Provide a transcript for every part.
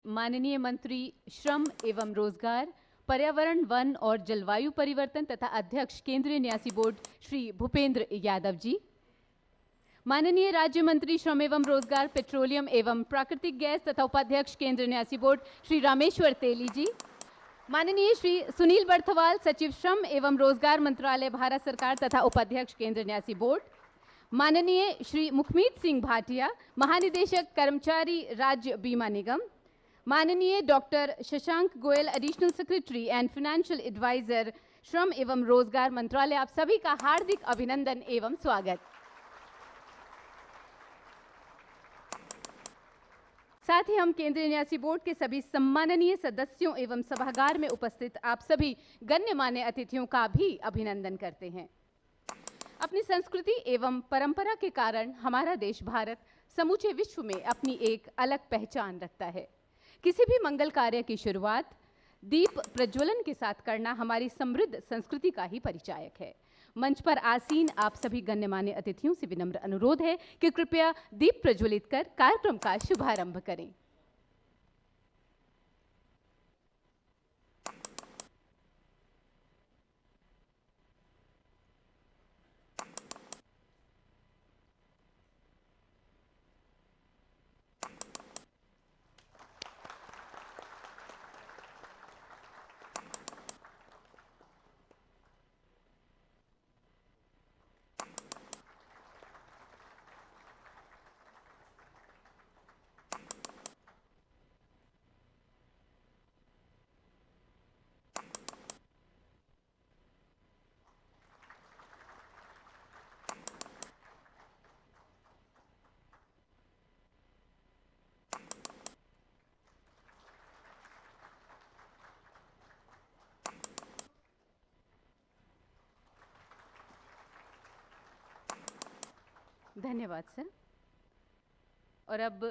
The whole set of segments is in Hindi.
माननीय मंत्री श्रम एवं रोजगार, पर्यावरण, वन और जलवायु परिवर्तन तथा अध्यक्ष केंद्रीय न्यासी बोर्ड श्री भूपेंद्र यादव जी, माननीय राज्य मंत्री श्रम एवं रोजगार, पेट्रोलियम एवं प्राकृतिक गैस तथा उपाध्यक्ष केंद्रीय न्यासी बोर्ड श्री रामेश्वर तेली जी, माननीय श्री सुनील बर्थवाल, सचिव श्रम एवं रोजगार मंत्रालय भारत सरकार तथा उपाध्यक्ष केंद्रीय न्यासी बोर्ड, माननीय श्री मुखमीत सिंह भाटिया, महानिदेशक कर्मचारी राज्य बीमा निगम, माननीय doctor Shashank Goyal, additional secretary and financial adviser, श्रम एवं रोजगार मंत्रालय, आप सभी का हार्दिक अभिनंदन एवं स्वागत। साथ ही हम केंद्रीय न्यासी बोर्ड के सभी सम्माननीय सदस्यों एवं सभागार में उपस्थित आप सभी गण्यमान्य अतिथियों का भी अभिनंदन करते हैं। अपनी संस्कृति एवं परंपरा के कारण हमारा देश भारत समूचे विश्व में अपनी एक अलग पहचान रखता है। किसी भी मंगल कार्य की शुरुआत दीप प्रज्वलन के साथ करना हमारी समृद्ध संस्कृति का ही परिचायक है। मंच पर आसीन आप सभी गण्यमान्य अतिथियों से विनम्र अनुरोध है कि कृपया दीप प्रज्वलित कर कार्यक्रम का शुभारंभ करें। धन्यवाद सर। और अब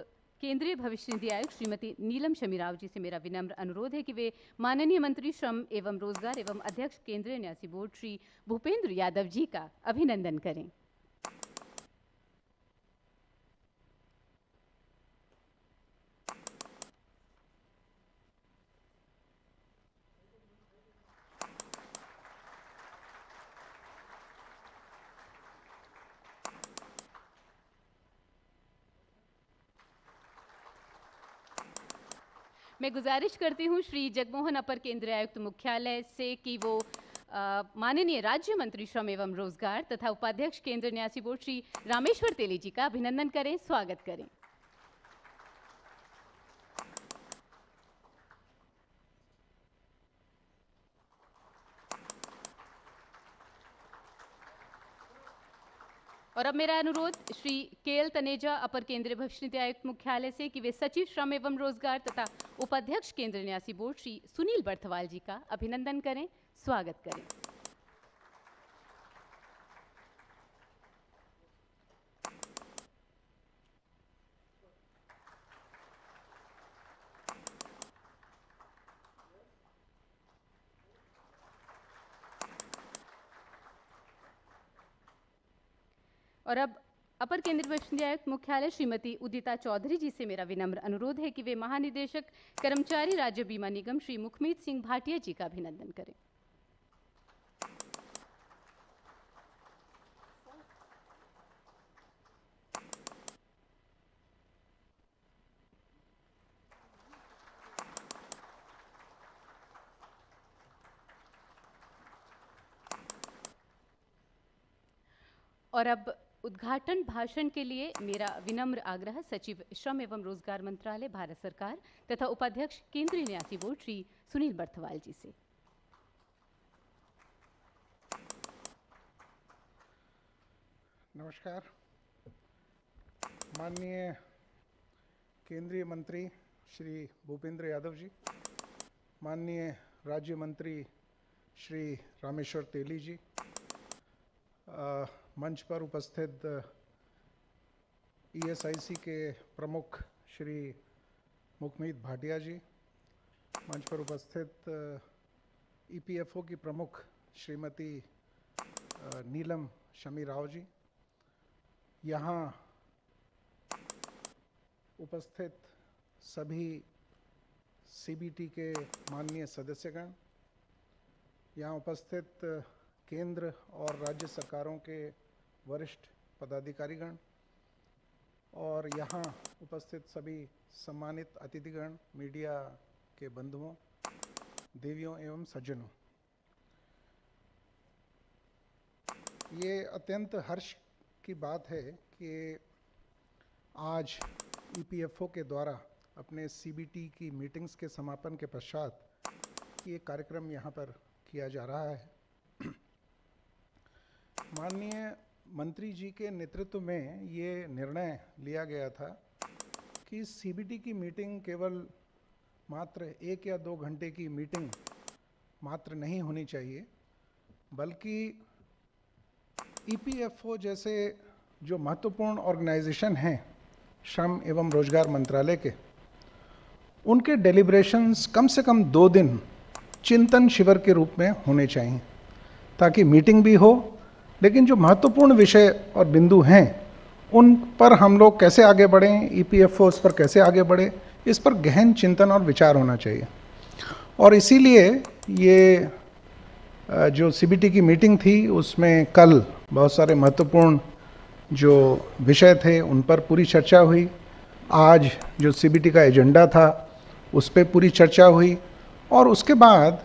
केंद्रीय भविष्य निधि आयुक्त श्रीमती नीलम शमी राव जी से मेरा विनम्र अनुरोध है कि वे माननीय मंत्री श्रम एवं रोजगार एवं अध्यक्ष केंद्रीय न्यासी बोर्ड श्री भूपेंद्र यादव जी का अभिनंदन करें। मैं गुजारिश करती हूँ श्री जगमोहन अपर केंद्रीय आयुक्त मुख्यालय से कि वो माननीय राज्य मंत्री श्रम एवं रोजगार तथा उपाध्यक्ष केंद्रीय न्यासी बोर्ड श्री रामेश्वर तेली जी का अभिनंदन करें, स्वागत करें। और अब मेरा अनुरोध श्री केएल तनेजा अपर केंद्रीय भविष्य निधि आयुक्त मुख्यालय से कि वे सचिव श्रम एवं रोजगार तथा उपाध्यक्ष केंद्रीय न्यासी बोर्ड श्री सुनील बर्थवाल जी का अभिनंदन करें, स्वागत करें। और अब अपर केंद्रीय भविष्य निधि आयुक्त मुख्यालय श्रीमती उदिता चौधरी जी से मेरा विनम्र अनुरोध है कि वे महानिदेशक कर्मचारी राज्य बीमा निगम श्री मुखमीत सिंह भाटिया जी का अभिनंदन करें। और अब उद्घाटन भाषण के लिए मेरा विनम्र आग्रह सचिव श्रम एवं रोजगार मंत्रालय भारत सरकार तथा उपाध्यक्ष केंद्रीय न्यासी बोर्ड श्री सुनील बर्थवाल जी से। नमस्कार। माननीय केंद्रीय मंत्री श्री भूपेंद्र यादव जी, माननीय राज्य मंत्री श्री रामेश्वर तेली जी, मंच पर उपस्थित ईएसआईसी के प्रमुख श्री मुखमीत भाटिया जी, मंच पर उपस्थित ईपीएफओ की प्रमुख श्रीमती नीलम शमी राव जी, यहाँ उपस्थित सभी सीबीटी के माननीय सदस्यगण, यहाँ उपस्थित केंद्र और राज्य सरकारों के वरिष्ठ पदाधिकारीगण और यहाँ उपस्थित सभी सम्मानित अतिथिगण, मीडिया के बंधुओं, देवियों एवं सज्जनों, ये अत्यंत हर्ष की बात है कि आज ईपीएफओ के द्वारा अपने सीबीटी की मीटिंग्स के समापन के पश्चात ये कार्यक्रम यहाँ पर किया जा रहा है। माननीय मंत्री जी के नेतृत्व में ये निर्णय लिया गया था कि सीबीटी की मीटिंग केवल मात्र 1 या 2 घंटे की मीटिंग मात्र नहीं होनी चाहिए, बल्कि ईपीएफओ जैसे जो महत्वपूर्ण ऑर्गेनाइजेशन हैं श्रम एवं रोजगार मंत्रालय के, उनके डेलिब्रेशंस कम से कम 2 दिन चिंतन शिविर के रूप में होने चाहिए, ताकि मीटिंग भी हो, लेकिन जो महत्वपूर्ण विषय और बिंदु हैं उन पर हम लोग कैसे आगे बढ़ें, ईपीएफओ उस पर कैसे आगे बढ़े, इस पर गहन चिंतन और विचार होना चाहिए। और इसीलिए ये जो सीबीटी की मीटिंग थी उसमें कल बहुत सारे महत्वपूर्ण जो विषय थे उन पर पूरी चर्चा हुई। आज जो सीबीटी का एजेंडा था उस पर पूरी चर्चा हुई और उसके बाद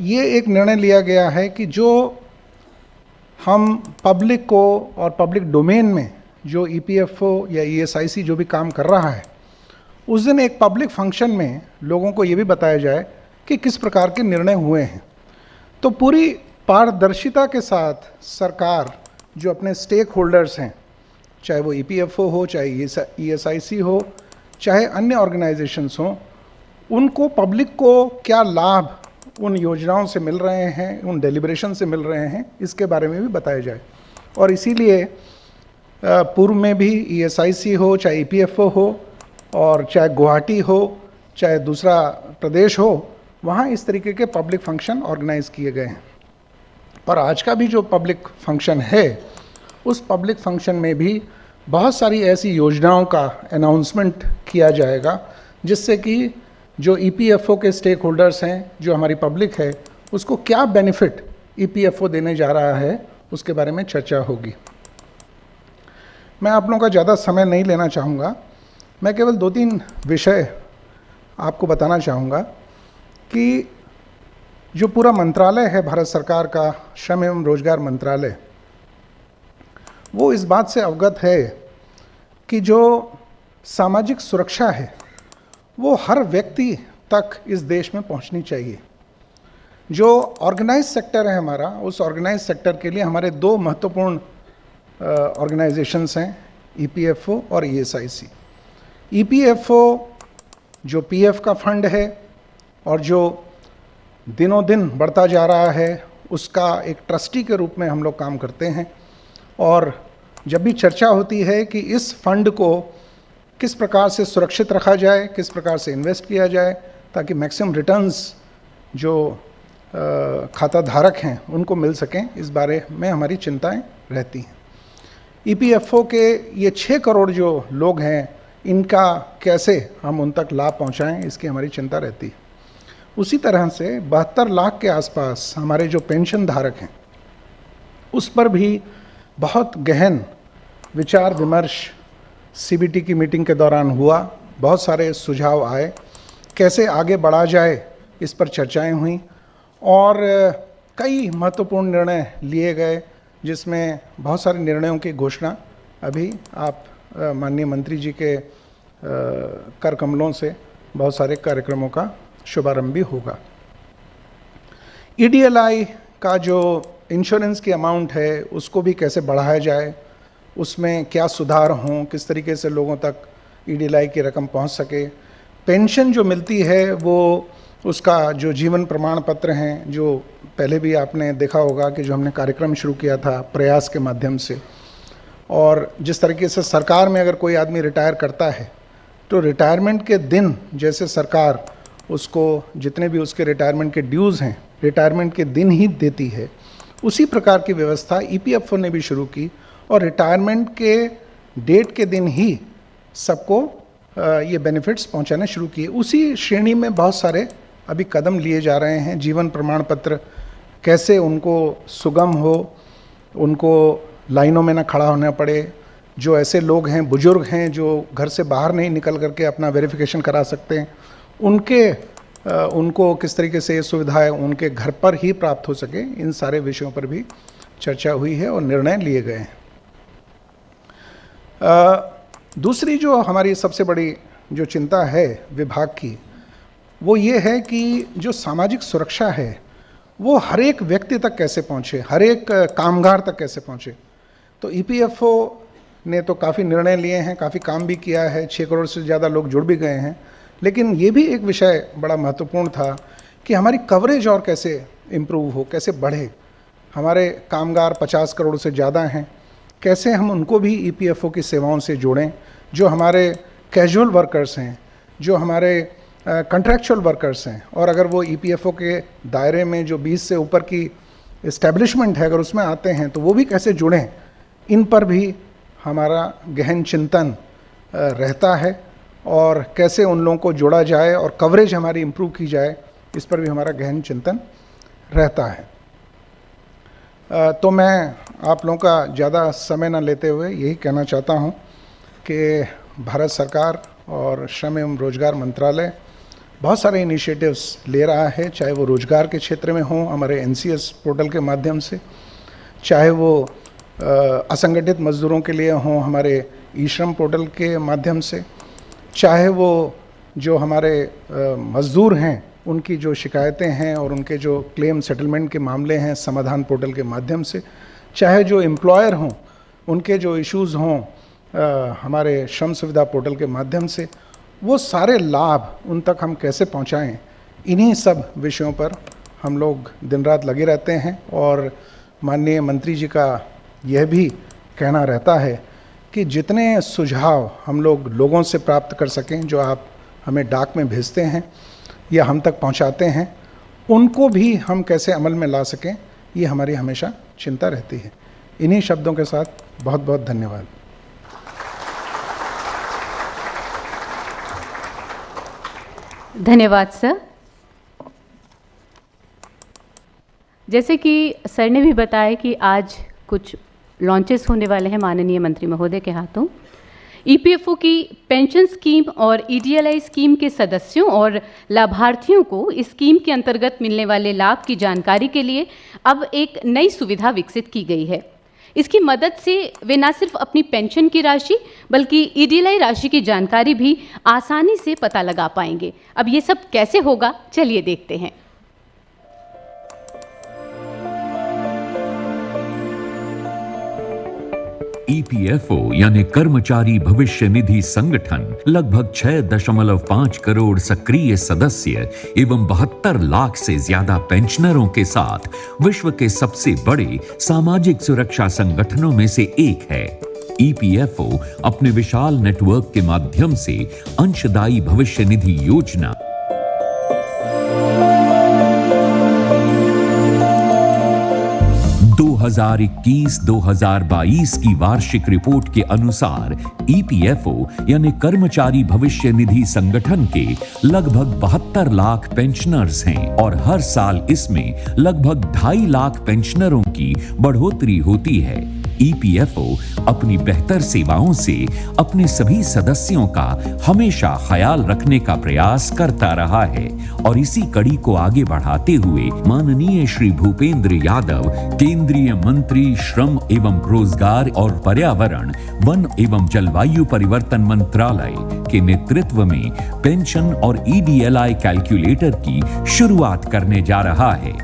ये एक निर्णय लिया गया है कि जो हम पब्लिक को और पब्लिक डोमेन में जो ईपीएफओ या ईएसआईसी जो भी काम कर रहा है, उस दिन एक पब्लिक फंक्शन में लोगों को ये भी बताया जाए कि किस प्रकार के निर्णय हुए हैं। तो पूरी पारदर्शिता के साथ सरकार जो अपने स्टेक होल्डर्स हैं, चाहे वो ईपीएफओ हो, चाहे ईएसआईसी हो, चाहे अन्य ऑर्गेनाइजेशंस हों, उनको पब्लिक को क्या लाभ उन योजनाओं से मिल रहे हैं, उन डेलिब्रेशन से मिल रहे हैं, इसके बारे में भी बताया जाए। और इसीलिए पूर्व में भी ईएसआईसी हो, चाहे ईपीएफओ हो, और चाहे गुवाहाटी हो, चाहे दूसरा प्रदेश हो, वहाँ इस तरीके के पब्लिक फंक्शन ऑर्गेनाइज किए गए हैं। और आज का भी जो पब्लिक फंक्शन है, उस पब्लिक फंक्शन में भी बहुत सारी ऐसी योजनाओं का अनाउंसमेंट किया जाएगा, जिससे कि जो ईपीएफओ के स्टेक होल्डर्स हैं, जो हमारी पब्लिक है, उसको क्या बेनिफिट ईपीएफओ देने जा रहा है, उसके बारे में चर्चा होगी। मैं आप लोगों का ज़्यादा समय नहीं लेना चाहूँगा, मैं केवल 2-3 विषय आपको बताना चाहूँगा कि जो पूरा मंत्रालय है भारत सरकार का, श्रम एवं रोजगार मंत्रालय, वो इस बात से अवगत है कि जो सामाजिक सुरक्षा है वो हर व्यक्ति तक इस देश में पहुंचनी चाहिए। जो ऑर्गेनाइज सेक्टर है हमारा, उस ऑर्गेनाइज सेक्टर के लिए हमारे 2 महत्वपूर्ण ऑर्गेनाइजेशंस हैं, ईपीएफओ और ईएसआईसी। ईपीएफओ जो पीएफ का फंड है और जो दिनों दिन बढ़ता जा रहा है, उसका एक ट्रस्टी के रूप में हम लोग काम करते हैं। और जब भी चर्चा होती है कि इस फंड को किस प्रकार से सुरक्षित रखा जाए, किस प्रकार से इन्वेस्ट किया जाए, ताकि मैक्सिमम रिटर्न्स जो खाता धारक हैं उनको मिल सकें, इस बारे में हमारी चिंताएं रहती हैं। ईपीएफओ के ये 6 करोड़ जो लोग हैं, इनका कैसे हम उन तक लाभ पहुंचाएं, इसकी हमारी चिंता रहती है। उसी तरह से 72 लाख के आसपास हमारे जो पेंशन धारक हैं, उस पर भी बहुत गहन विचार विमर्श सीबीटी की मीटिंग के दौरान हुआ। बहुत सारे सुझाव आए, कैसे आगे बढ़ा जाए, इस पर चर्चाएं हुई और कई महत्वपूर्ण निर्णय लिए गए, जिसमें बहुत सारे निर्णयों की घोषणा अभी आप माननीय मंत्री जी के कर कमलों से बहुत सारे कार्यक्रमों का शुभारंभ भी होगा। ईडीएलआई का जो इंश्योरेंस की अमाउंट है, उसको भी कैसे बढ़ाया जाए, उसमें क्या सुधार हों, किस तरीके से लोगों तक ईडीएलआई की रकम पहुंच सके। पेंशन जो मिलती है वो, उसका जो जीवन प्रमाण पत्र हैं, जो पहले भी आपने देखा होगा कि जो हमने कार्यक्रम शुरू किया था प्रयास के माध्यम से, और जिस तरीके से सरकार में अगर कोई आदमी रिटायर करता है तो रिटायरमेंट के दिन जैसे सरकार उसको जितने भी उसके रिटायरमेंट के ड्यूज़ हैं रिटायरमेंट के दिन ही देती है, उसी प्रकार की व्यवस्था ईपीएफओ ने भी शुरू की और रिटायरमेंट के डेट के दिन ही सबको ये बेनिफिट्स पहुंचाने शुरू किए। उसी श्रेणी में बहुत सारे अभी कदम लिए जा रहे हैं। जीवन प्रमाण पत्र कैसे उनको सुगम हो, उनको लाइनों में ना खड़ा होना पड़े। जो ऐसे लोग हैं, बुजुर्ग हैं, जो घर से बाहर नहीं निकल करके अपना वेरिफिकेशन करा सकते हैं, उनको किस तरीके से ये सुविधाएं उनके घर पर ही प्राप्त हो सके, इन सारे विषयों पर भी चर्चा हुई है और निर्णय लिए गए हैं। दूसरी जो हमारी सबसे बड़ी जो चिंता है विभाग की, वो ये है कि जो सामाजिक सुरक्षा है वो हर एक व्यक्ति तक कैसे पहुँचे, हर एक कामगार तक कैसे पहुँचे। तो ईपीएफओ ने तो काफ़ी निर्णय लिए हैं, काफ़ी काम भी किया है, 6 करोड़ से ज़्यादा लोग जुड़ भी गए हैं। लेकिन ये भी एक विषय बड़ा महत्वपूर्ण था कि हमारी कवरेज और कैसे इम्प्रूव हो, कैसे बढ़े। हमारे कामगार 50 करोड़ से ज़्यादा हैं, कैसे हम उनको भी ईपीएफओ की सेवाओं से जोड़ें। जो हमारे कैजुअल वर्कर्स हैं, जो हमारे कॉन्ट्रैक्चुअल वर्कर्स हैं, और अगर वो ईपीएफओ के दायरे में जो 20 से ऊपर की इस्टेब्लिशमेंट है अगर उसमें आते हैं तो वो भी कैसे जुड़ें, इन पर भी हमारा गहन चिंतन रहता है। और कैसे उन लोगों को जोड़ा जाए और कवरेज हमारी इम्प्रूव की जाए, इस पर भी हमारा गहन चिंतन रहता है। तो मैं आप लोगों का ज़्यादा समय न लेते हुए यही कहना चाहता हूँ कि भारत सरकार और श्रम एवं रोजगार मंत्रालय बहुत सारे इनिशिएटिव्स ले रहा है, चाहे वो रोजगार के क्षेत्र में हों हमारे एनसीएस पोर्टल के माध्यम से, चाहे वो असंगठित मजदूरों के लिए हों हमारे ई श्रम पोर्टल के माध्यम से, चाहे वो जो हमारे मजदूर हैं उनकी जो शिकायतें हैं और उनके जो क्लेम सेटलमेंट के मामले हैं समाधान पोर्टल के माध्यम से, चाहे जो एम्प्लॉयर हों उनके जो इश्यूज़ हों हमारे श्रम सुविधा पोर्टल के माध्यम से, वो सारे लाभ उन तक हम कैसे पहुंचाएं, इन्हीं सब विषयों पर हम लोग दिन रात लगे रहते हैं। और माननीय मंत्री जी का यह भी कहना रहता है कि जितने सुझाव हम लोगों से प्राप्त कर सकें, जो आप हमें डाक में भेजते हैं या हम तक पहुंचाते हैं, उनको भी हम कैसे अमल में ला सकें, ये हमारी हमेशा चिंता रहती है। इन्हीं शब्दों के साथ बहुत बहुत धन्यवाद। धन्यवाद सर। जैसे कि सर ने भी बताया कि आज कुछ लॉन्चेस होने वाले हैं माननीय मंत्री महोदय के हाथों। ईपीएफओ की पेंशन स्कीम और ईडीएलआई स्कीम के सदस्यों और लाभार्थियों को इस स्कीम के अंतर्गत मिलने वाले लाभ की जानकारी के लिए अब एक नई सुविधा विकसित की गई है। इसकी मदद से वे न सिर्फ अपनी पेंशन की राशि बल्कि ईडीएलआई राशि की जानकारी भी आसानी से पता लगा पाएंगे। अब ये सब कैसे होगा, चलिए देखते हैं। ईपीएफओ यानी कर्मचारी भविष्य निधि संगठन लगभग 6.5 करोड़ सक्रिय सदस्य एवं 72 लाख से ज्यादा पेंशनरों के साथ विश्व के सबसे बड़े सामाजिक सुरक्षा संगठनों में से एक है। ईपीएफओ अपने विशाल नेटवर्क के माध्यम से अंशदायी भविष्य निधि योजना, हजार 2021-2022 की वार्षिक रिपोर्ट के अनुसार ईपीएफओ यानी कर्मचारी भविष्य निधि संगठन के लगभग 72 लाख पेंशनर्स हैं और हर साल इसमें लगभग 2.5 लाख पेंशनरों की बढ़ोतरी होती है। ईपीएफओ अपनी बेहतर सेवाओं से अपने सभी सदस्यों का हमेशा ख्याल रखने का प्रयास करता रहा है और इसी कड़ी को आगे बढ़ाते हुए माननीय श्री भूपेंद्र यादव केंद्रीय मंत्री श्रम एवं रोजगार और पर्यावरण, वन एवं जलवायु परिवर्तन मंत्रालय के नेतृत्व में पेंशन और ईडीएलआई कैलकुलेटर की शुरुआत करने जा रहा है।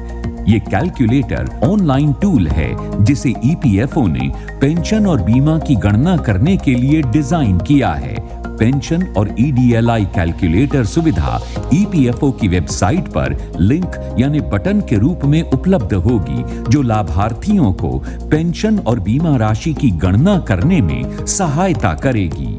ये कैलकुलेटर ऑनलाइन टूल है जिसे ईपीएफओ ने पेंशन और बीमा की गणना करने के लिए डिजाइन किया है। पेंशन और ईडीएलआई कैलकुलेटर सुविधा ईपीएफओ की वेबसाइट पर लिंक यानी बटन के रूप में उपलब्ध होगी, जो लाभार्थियों को पेंशन और बीमा राशि की गणना करने में सहायता करेगी।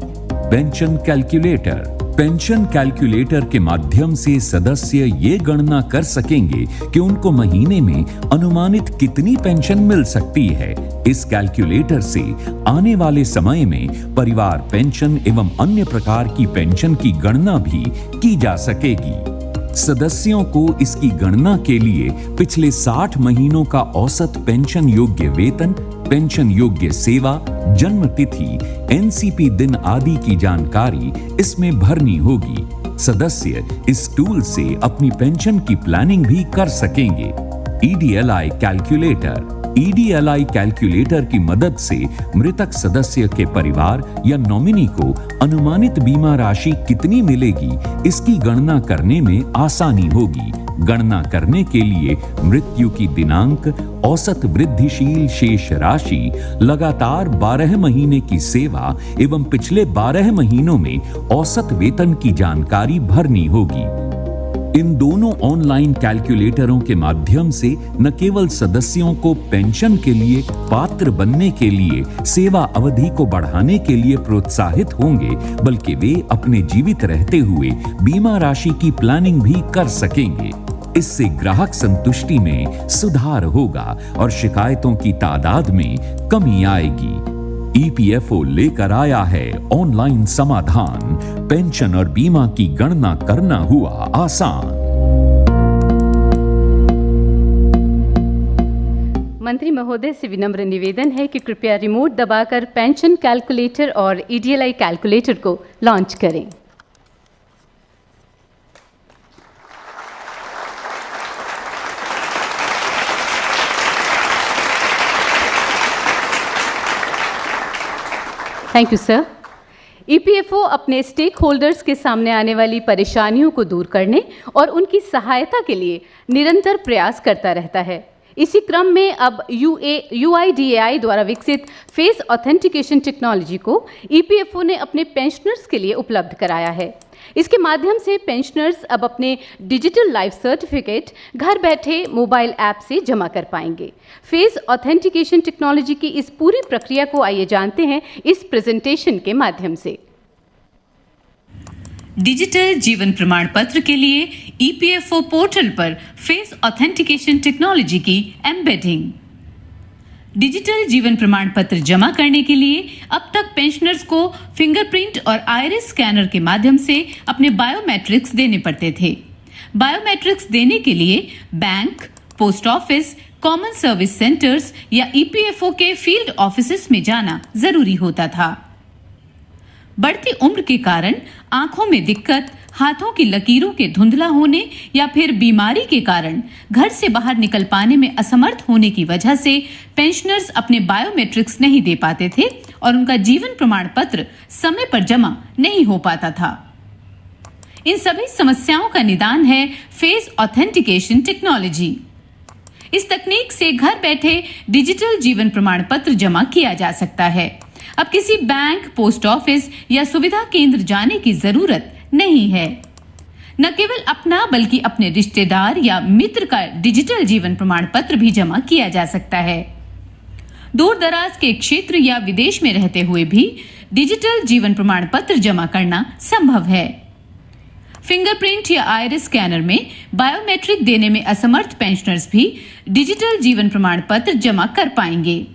पेंशन कैलकुलेटर पेंशन कैलकुलेटर के माध्यम से सदस्य ये गणना कर सकेंगे कि उनको महीने में अनुमानित कितनी पेंशन मिल सकती है। इस कैलकुलेटर से आने वाले समय में परिवार पेंशन एवं अन्य प्रकार की पेंशन की गणना भी की जा सकेगी। सदस्यों को इसकी गणना के लिए पिछले 60 महीनों का औसत पेंशन योग्य वेतन, पेंशन योग्य सेवा, जन्म तिथि, एनसीपी दिन आदि की जानकारी इसमें भरनी होगी। सदस्य इस टूल से अपनी पेंशन की प्लानिंग भी कर सकेंगे। ईडीएलआई कैलकुलेटर। ईडीएलआई कैलकुलेटर की मदद से मृतक सदस्य के परिवार या नॉमिनी को अनुमानित बीमा राशि कितनी मिलेगी, इसकी गणना करने में आसानी होगी। गणना करने के लिए मृत्यु की दिनांक, औसत वृद्धिशील शेष राशि, लगातार 12 महीने की सेवा एवं पिछले 12 महीनों में औसत वेतन की जानकारी भरनी होगी। इन दोनों ऑनलाइन कैलकुलेटरों के माध्यम से न केवल सदस्यों को पेंशन के लिए पात्र बनने के लिए सेवा अवधि को बढ़ाने के लिए प्रोत्साहित होंगे, बल्कि वे अपने जीवित रहते हुए बीमा राशि की प्लानिंग भी कर सकेंगे। इससे ग्राहक संतुष्टि में सुधार होगा और शिकायतों की तादाद में कमी आएगी। ईपीएफओ लेकर आया है ऑनलाइन समाधान। पेंशन और बीमा की गणना करना हुआ आसान। मंत्री महोदय से विनम्र निवेदन है कि कृपया रिमोट दबाकर पेंशन कैलकुलेटर और ईडीएलआई कैलकुलेटर को लॉन्च करें। Thank you sir. ईपीएफओ अपने स्टेक होल्डर्स के सामने आने वाली परेशानियों को दूर करने और उनकी सहायता के लिए निरंतर प्रयास करता रहता है। इसी क्रम में अब यूआईडीएआई द्वारा विकसित फेस ऑथेंटिकेशन टेक्नोलॉजी को ईपीएफओ ने अपने पेंशनर्स के लिए उपलब्ध कराया है। इसके माध्यम से पेंशनर्स अब अपने डिजिटल लाइफ सर्टिफिकेट घर बैठे मोबाइल ऐप से जमा कर पाएंगे। फेस ऑथेंटिकेशन टेक्नोलॉजी की इस पूरी प्रक्रिया को आइए जानते हैं इस प्रेजेंटेशन के माध्यम से। डिजिटल जीवन प्रमाण पत्र के लिए ईपीएफओ पोर्टल पर फेस ऑथेंटिकेशन टेक्नोलॉजी की एम्बेडिंग। डिजिटल जीवन प्रमाण पत्र जमा करने के लिए अब तक पेंशनर्स को फिंगरप्रिंट और आइरिस स्कैनर के माध्यम से अपने बायोमेट्रिक्स देने पड़ते थे। बायोमेट्रिक्स देने के लिए bank, post office, common service centres या ईपीएफओ के फील्ड ऑफिसेस में जाना जरूरी होता था। बढ़ती उम्र के कारण आंखों में दिक्कत, हाथों की लकीरों के धुंधला होने या फिर बीमारी के कारण घर से बाहर निकल पाने में असमर्थ होने की वजह से पेंशनर्स अपने बायोमेट्रिक्स नहीं दे पाते थे और उनका जीवन प्रमाण पत्र समय पर जमा नहीं हो पाता था। इन सभी समस्याओं का निदान है फेस ऑथेंटिकेशन टेक्नोलॉजी। इस तकनीक से घर बैठे डिजिटल जीवन प्रमाण पत्र जमा किया जा सकता है। अब किसी बैंक, पोस्ट ऑफिस या सुविधा केंद्र जाने की जरूरत नहीं है। न केवल अपना बल्कि अपने रिश्तेदार या मित्र का डिजिटल जीवन प्रमाण पत्र भी जमा किया जा सकता है। दूर दराज के क्षेत्र या विदेश में रहते हुए भी डिजिटल जीवन प्रमाण पत्र जमा करना संभव है। फिंगरप्रिंट या आइरिस स्कैनर में बायोमेट्रिक देने में असमर्थ पेंशनर्स भी डिजिटल जीवन प्रमाण पत्र जमा कर पाएंगे,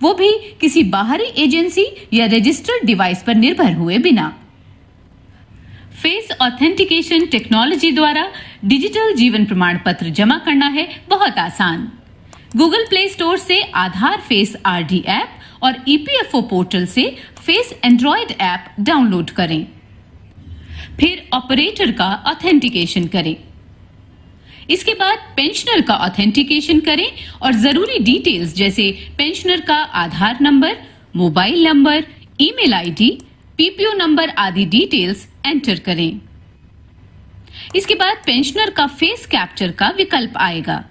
वो भी किसी बाहरी एजेंसी या रजिस्टर्ड डिवाइस पर निर्भर हुए बिना। फेस ऑथेंटिकेशन टेक्नोलॉजी द्वारा डिजिटल जीवन प्रमाण पत्र जमा करना है बहुत आसान। गूगल प्ले स्टोर से आधार फेस आरडी ऐप और ईपीएफओ पोर्टल से फेस एंड्रॉयड ऐप डाउनलोड करें। फिर ऑपरेटर का ऑथेंटिकेशन करें। इसके बाद पेंशनर का ऑथेंटिकेशन करें और जरूरी डिटेल्स जैसे पेंशनर का Aadhaar number, mobile number, email ID, PPO number आदि डिटेल्स एंटर करें। इसके बाद पेंशनर का फेस कैप्चर का विकल्प आएगा।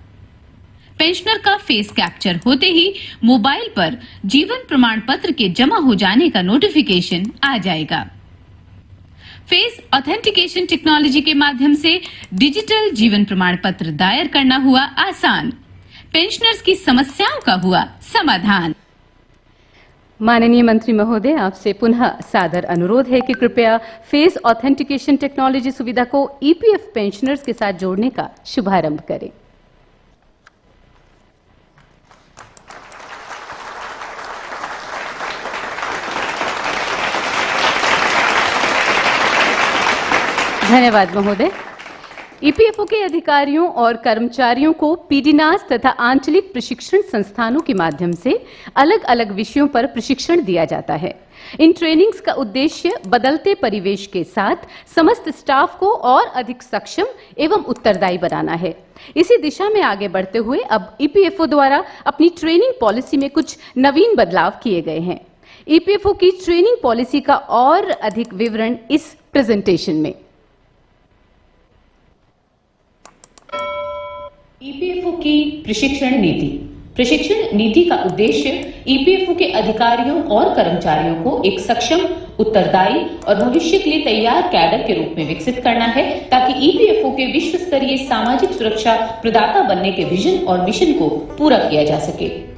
पेंशनर का फेस कैप्चर होते ही मोबाइल पर जीवन प्रमाण पत्र के जमा हो जाने का नोटिफिकेशन आ जाएगा। फेस ऑथेंटिकेशन टेक्नोलॉजी के माध्यम से डिजिटल जीवन प्रमाण पत्र दायर करना हुआ आसान, पेंशनर्स की समस्याओं का हुआ समाधान। माननीय मंत्री महोदय, आपसे पुनः सादर अनुरोध है कि कृपया फेस ऑथेंटिकेशन टेक्नोलॉजी सुविधा को ईपीएफ पेंशनर्स के साथ जोड़ने का शुभारंभ करें। धन्यवाद महोदय। ईपीएफओ के अधिकारियों और कर्मचारियों को पीडीनास तथा आंचलिक प्रशिक्षण संस्थानों के माध्यम से अलग अलग विषयों पर प्रशिक्षण दिया जाता है। इन ट्रेनिंग्स का उद्देश्य बदलते परिवेश के साथ समस्त स्टाफ को और अधिक सक्षम एवं उत्तरदायी बनाना है। इसी दिशा में आगे बढ़ते हुए अब ईपीएफओ द्वारा अपनी ट्रेनिंग पॉलिसी में कुछ नवीन बदलाव किए गए हैं। ईपीएफओ की ट्रेनिंग पॉलिसी का और अधिक विवरण इस प्रेजेंटेशन में। ईपीएफओ की प्रशिक्षण नीति। प्रशिक्षण नीति का उद्देश्य ईपीएफओ के अधिकारियों और कर्मचारियों को एक सक्षम, उत्तरदायी और भविष्य के लिए तैयार कैडर के रूप में विकसित करना है, ताकि ईपीएफओ के विश्व स्तरीय सामाजिक सुरक्षा प्रदाता बनने के विजन और मिशन को पूरा किया जा सके।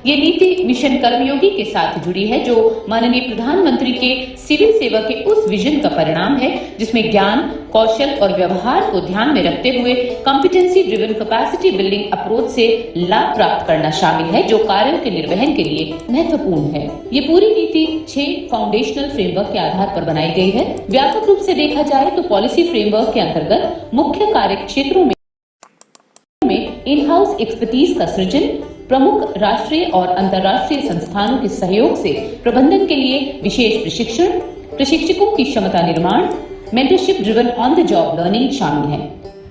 ये नीति मिशन कर्मयोगी के साथ जुड़ी है, जो माननीय प्रधानमंत्री के सिविल सेवा के उस विजन का परिणाम है जिसमें ज्ञान, कौशल और व्यवहार को ध्यान में रखते हुए competency driven capacity building approach से लाभ प्राप्त करना शामिल है, जो कार्यों के निर्वहन के लिए महत्वपूर्ण है। ये पूरी नीति 6 फाउंडेशनल फ्रेमवर्क के आधार पर बनाई गई है। व्यापक रूप से देखा जाए तो पॉलिसी फ्रेमवर्क के अंतर्गत मुख्य कार्य क्षेत्रों में इन हाउस एक्सपर्टीज का सृजन, प्रमुख राष्ट्रीय और अंतर्राष्ट्रीय संस्थानों के सहयोग से प्रबंधन के लिए विशेष प्रशिक्षण, प्रशिक्षकों की क्षमता निर्माण, mentorship driven on the job learning शामिल है।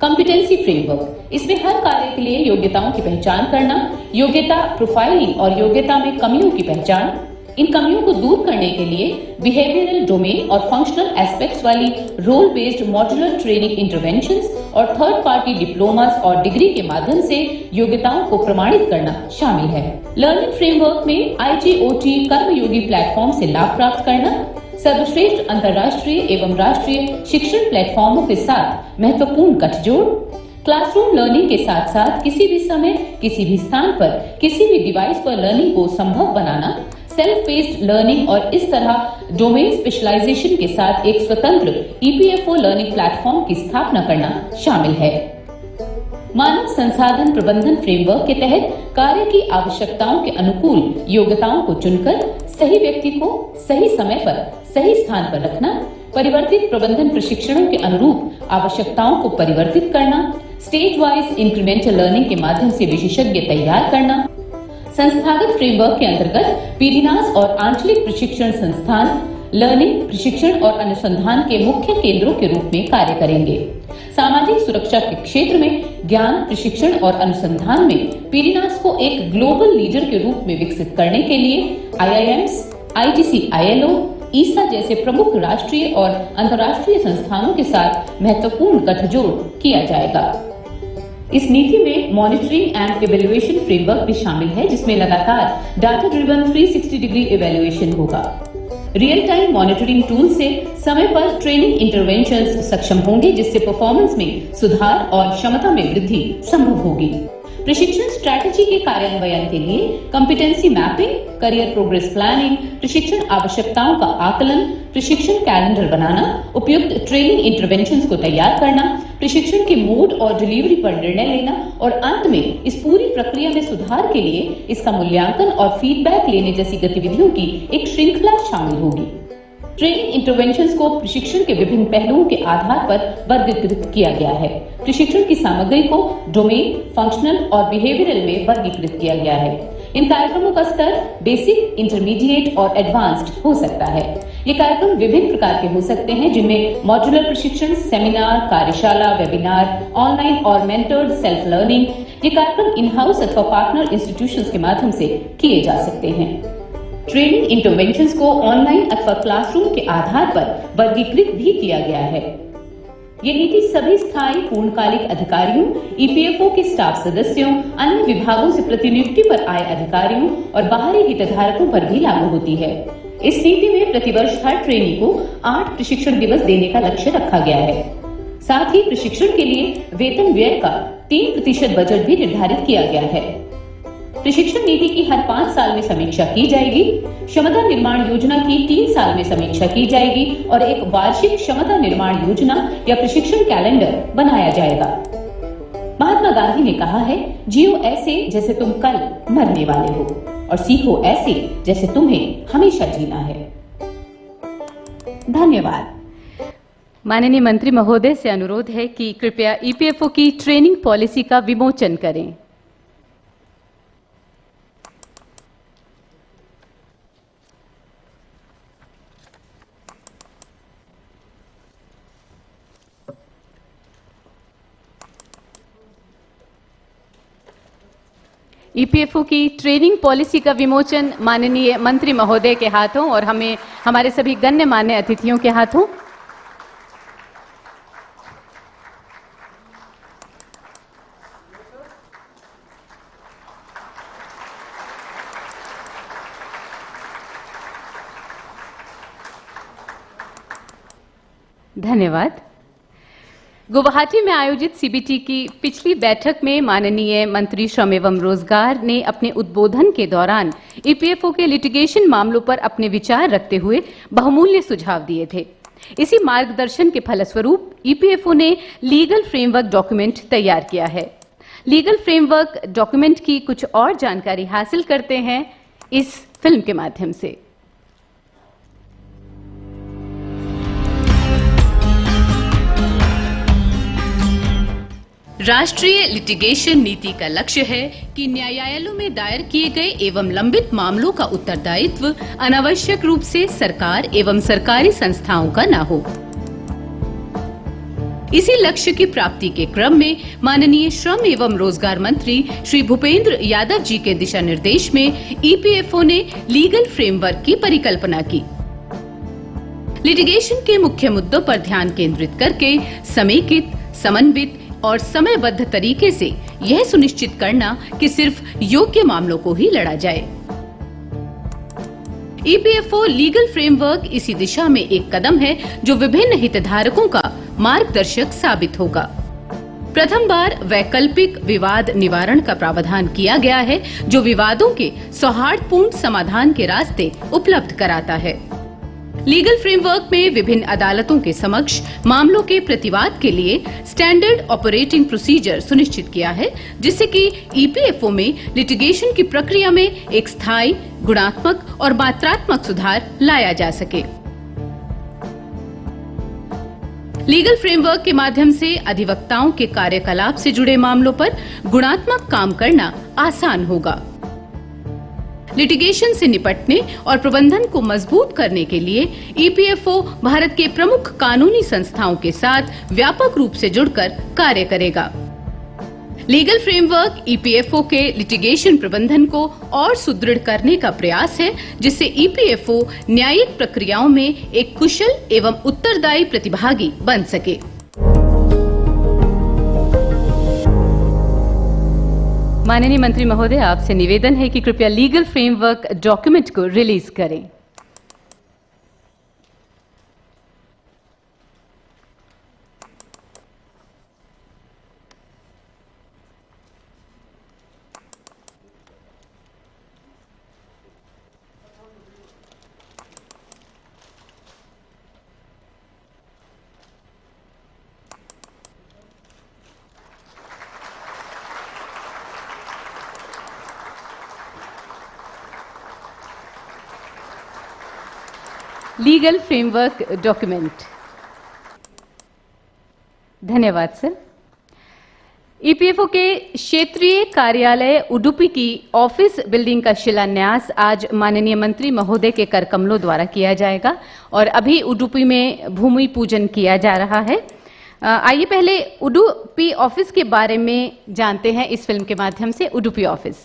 कॉम्पिटेंसी फ्रेमवर्क, इसमें हर कार्य के लिए योग्यताओं की पहचान करना, योग्यता प्रोफाइलिंग और योग्यता में कमियों की पहचान, इन कमियों को दूर करने के लिए बिहेवियरल, डोमेन और फंक्शनल एस्पेक्ट्स वाली role based modular training interventions और थर्ड पार्टी डिप्लोमास और डिग्री के माध्यम से योग्यताओं को प्रमाणित करना शामिल है। लर्निंग फ्रेमवर्क में आईजीओटी कर्मयोगी प्लेटफॉर्म से लाभ प्राप्त करना, सर्वश्रेष्ठ अंतर्राष्ट्रीय एवं राष्ट्रीय शिक्षण प्लेटफॉर्मों के साथ महत्वपूर्ण गठजोड़, क्लासरूम लर्निंग के साथ साथ किसी भी समय, किसी भी स्थान पर, किसी भी डिवाइस पर लर्निंग को संभव बनाना, सेल्फ बेस्ड लर्निंग और इस तरह डोमेन स्पेशलाइजेशन के साथ एक स्वतंत्र ईपीएफओ लर्निंग प्लेटफॉर्म की स्थापना करना शामिल है। मानव संसाधन प्रबंधन फ्रेमवर्क के तहत कार्य की आवश्यकताओं के अनुकूल योग्यताओं को चुनकर सही व्यक्ति को सही समय पर सही स्थान पर रखना, परिवर्तित प्रबंधन प्रशिक्षणों के अनुरूप आवश्यकताओं को परिवर्तित करना, स्टेज वाइज इंक्रीमेंटल लर्निंग के माध्यम से विशेषज्ञ तैयार करना। संस्थागत फ्रेमवर्क के अंतर्गत पीडीनास और आंचलिक प्रशिक्षण संस्थान लर्निंग, प्रशिक्षण और अनुसंधान के मुख्य केंद्रों के रूप में कार्य करेंगे। सामाजिक सुरक्षा के क्षेत्र में ज्ञान, प्रशिक्षण और अनुसंधान में पीडीनास को एक ग्लोबल लीडर के रूप में विकसित करने के लिए आईआईएम्स, आईटीसी, आईएलओ, ईसा जैसे प्रमुख राष्ट्रीय और अंतर्राष्ट्रीय संस्थानों के साथ महत्वपूर्ण गठजोड़ किया जाएगा। इस नीति में मॉनिटरिंग एंड इवैल्यूएशन फ्रेमवर्क भी शामिल है, जिसमें लगातार डाटा ड्रिवन 360 डिग्री इवैल्यूएशन होगा। रियल टाइम मॉनिटरिंग टूल से समय पर ट्रेनिंग इंटरवेंशंस सक्षम होंगे, जिससे परफॉर्मेंस में सुधार और क्षमता में वृद्धि संभव होगी। प्रशिक्षण स्ट्रैटेजी के कार्यान्वयन के लिए competency mapping, career progress planning, प्रशिक्षण आवश्यकताओं का आकलन, प्रशिक्षण कैलेंडर बनाना, उपयुक्त ट्रेनिंग इंटरवेंशंस को तैयार करना, प्रशिक्षण के मोड और डिलीवरी पर निर्णय लेना और अंत में इस पूरी प्रक्रिया में सुधार के लिए इसका मूल्यांकन और फीडबैक लेने जैसी गतिविधियों की एक श्रृंखला शामिल होगी। ट्रेनिंग इंटरवेंशंस को प्रशिक्षण के विभिन्न पहलुओं के आधार पर वर्गीकृत किया गया है। प्रशिक्षण की सामग्री को डोमेन, फंक्शनल और बिहेवियरल में वर्गीकृत किया गया है। इन कार्यक्रमों का स्तर बेसिक, इंटरमीडिएट और एडवांस्ड हो सकता है। ये कार्यक्रम विभिन्न प्रकार के हो सकते हैं, जिनमें मॉड्यूलर प्रशिक्षण, सेमिनार, कार्यशाला, वेबिनार, ऑनलाइन और मेंटर्ड सेल्फ लर्निंग। ये कार्यक्रम इन हाउस अथवा पार्टनर इंस्टीट्यूशंस के माध्यम से किए जा सकते हैं। ट्रेनिंग इंटरवेंशंस को ऑनलाइन अथवा क्लासरूम के आधार पर वर्गीकृत भी किया गया है। ये नीति सभी स्थायी पूर्णकालिक अधिकारियों, ईपीएफओ के स्टाफ सदस्यों, अन्य विभागों से प्रतिनियुक्ति पर आए अधिकारियों और बाहरी हितधारकों पर भी लागू होती है। इस नीति में प्रतिवर्ष हर ट्रेनी को 8 प्रशिक्षण दिवस देने का लक्ष्य रखा गया है। साथ ही प्रशिक्षण के लिए वेतन व्यय का 3% बजट भी निर्धारित किया गया है। प्रशिक्षण नीति की हर 5 साल में समीक्षा की जाएगी। क्षमता निर्माण योजना की 3 साल में समीक्षा की जाएगी और एक वार्षिक क्षमता निर्माण योजना या प्रशिक्षण कैलेंडर बनाया जाएगा। महात्मा गांधी ने कहा है, जियो ऐसे जैसे तुम कल मरने वाले हो और सीखो ऐसे जैसे तुम्हें हमेशा जीना है। धन्यवाद। माननीय मंत्री महोदय से अनुरोध है कि कृपया ईपीएफओ की ट्रेनिंग पॉलिसी का विमोचन करें। ईपीएफओ की ट्रेनिंग पॉलिसी का विमोचन माननीय मंत्री महोदय के हाथों और हमारे सभी गण्यमान्य अतिथियों के हाथों। धन्यवाद। गुवाहाटी में आयोजित सीबीटी की पिछली बैठक में माननीय मंत्री श्रम एवं रोजगार ने अपने उद्बोधन के दौरान ईपीएफओ के लिटिगेशन मामलों पर अपने विचार रखते हुए बहुमूल्य सुझाव दिए थे। इसी मार्गदर्शन के फलस्वरूप ईपीएफओ ने लीगल फ्रेमवर्क डॉक्यूमेंट तैयार किया है। लीगल फ्रेमवर्क डॉक्यूमेंट की कुछ और जानकारी हासिल करते हैं इस फिल्म के माध्यम से। राष्ट्रीय लिटिगेशन नीति का लक्ष्य है कि न्यायालयों में दायर किए गए एवं लंबित मामलों का उत्तरदायित्व अनावश्यक रूप से सरकार एवं सरकारी संस्थाओं का न हो। इसी लक्ष्य की प्राप्ति के क्रम में माननीय श्रम एवं रोजगार मंत्री श्री भूपेंद्र यादव जी के दिशा निर्देश में ईपीएफओ ने लीगल फ्रेमवर्क की परिकल्पना की। लिटिगेशन के मुख्य मुद्दों पर ध्यान केंद्रित करके समेकित, समन्वित और समयबद्ध तरीके से यह सुनिश्चित करना कि सिर्फ योग्य मामलों को ही लड़ा जाए। ईपीएफओ लीगल फ्रेमवर्क इसी दिशा में एक कदम है जो विभिन्न हितधारकों का मार्गदर्शक साबित होगा। प्रथम बार वैकल्पिक विवाद निवारण का प्रावधान किया गया है जो विवादों के सौहार्दपूर्ण समाधान के रास्ते उपलब्ध कराता है। लीगल फ्रेमवर्क में विभिन्न अदालतों के समक्ष मामलों के प्रतिवाद के लिए स्टैंडर्ड ऑपरेटिंग प्रोसीजर सुनिश्चित किया है, जिससे कि ईपीएफओ में लिटिगेशन की प्रक्रिया में एक स्थायी, गुणात्मक और मात्रात्मक सुधार लाया जा सके। लीगल फ्रेमवर्क के माध्यम से अधिवक्ताओं के कार्यकलाप से जुड़े मामलों पर गुणात्मक काम करना आसान होगा। लिटिगेशन से निपटने और प्रबंधन को मजबूत करने के लिए ईपीएफओ भारत के प्रमुख कानूनी संस्थाओं के साथ व्यापक रूप से जुड़कर कार्य करेगा। लीगल फ्रेमवर्क ईपीएफओ के लिटिगेशन प्रबंधन को और सुदृढ़ करने का प्रयास है, जिससे ईपीएफओ न्यायिक प्रक्रियाओं में एक कुशल एवं उत्तरदायी प्रतिभागी बन सके। माननीय मंत्री महोदय, आपसे निवेदन है कि कृपया लीगल फ्रेमवर्क डॉक्यूमेंट को रिलीज करें। Legal framework document. धन्यवाद सर। ईपीएफओ के क्षेत्रीय कार्यालय उडुपी की ऑफिस बिल्डिंग का शिलान्यास आज माननीय मंत्री महोदय के कर कमलों द्वारा किया जाएगा और अभी उडुपी में भूमि पूजन किया जा रहा है। आइए पहले उडुपी ऑफिस के बारे में जानते हैं इस फिल्म के माध्यम से। Udupi office.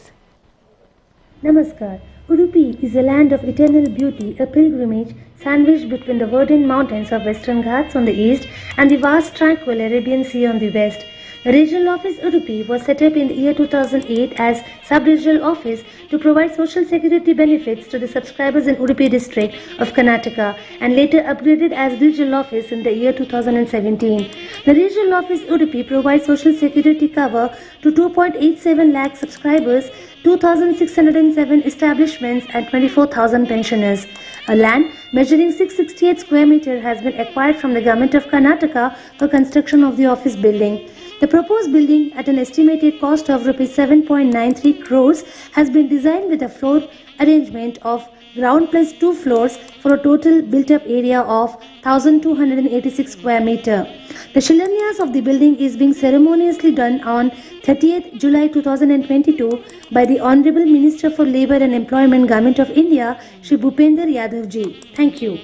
Namaskar. Udupi is a land of eternal beauty, a pilgrimage sandwiched between the verdant mountains of Western Ghats on the east and the vast tranquil Arabian Sea on the west. The regional office Udupi was set up in the year 2008 as sub-regional office to provide social security benefits to the subscribers in Udupi district of Karnataka and later upgraded as regional office in the year 2017. The regional office Udupi provides social security cover to 2.87 lakh subscribers, 2,607 establishments and 24,000 pensioners. A land measuring 668 square meters has been acquired from the government of Karnataka for construction of the office building. The proposed building at an estimated cost of Rs 7.93 crores has been designed with a floor arrangement of ground plus 2 floors for a total built-up area of 1,286 square meters. The Shilanyas of the building is being ceremoniously done on 30th July 2022 by the Honorable Minister for Labour and Employment, Government of India, Shri Bhupendra Yadav ji. Thank you.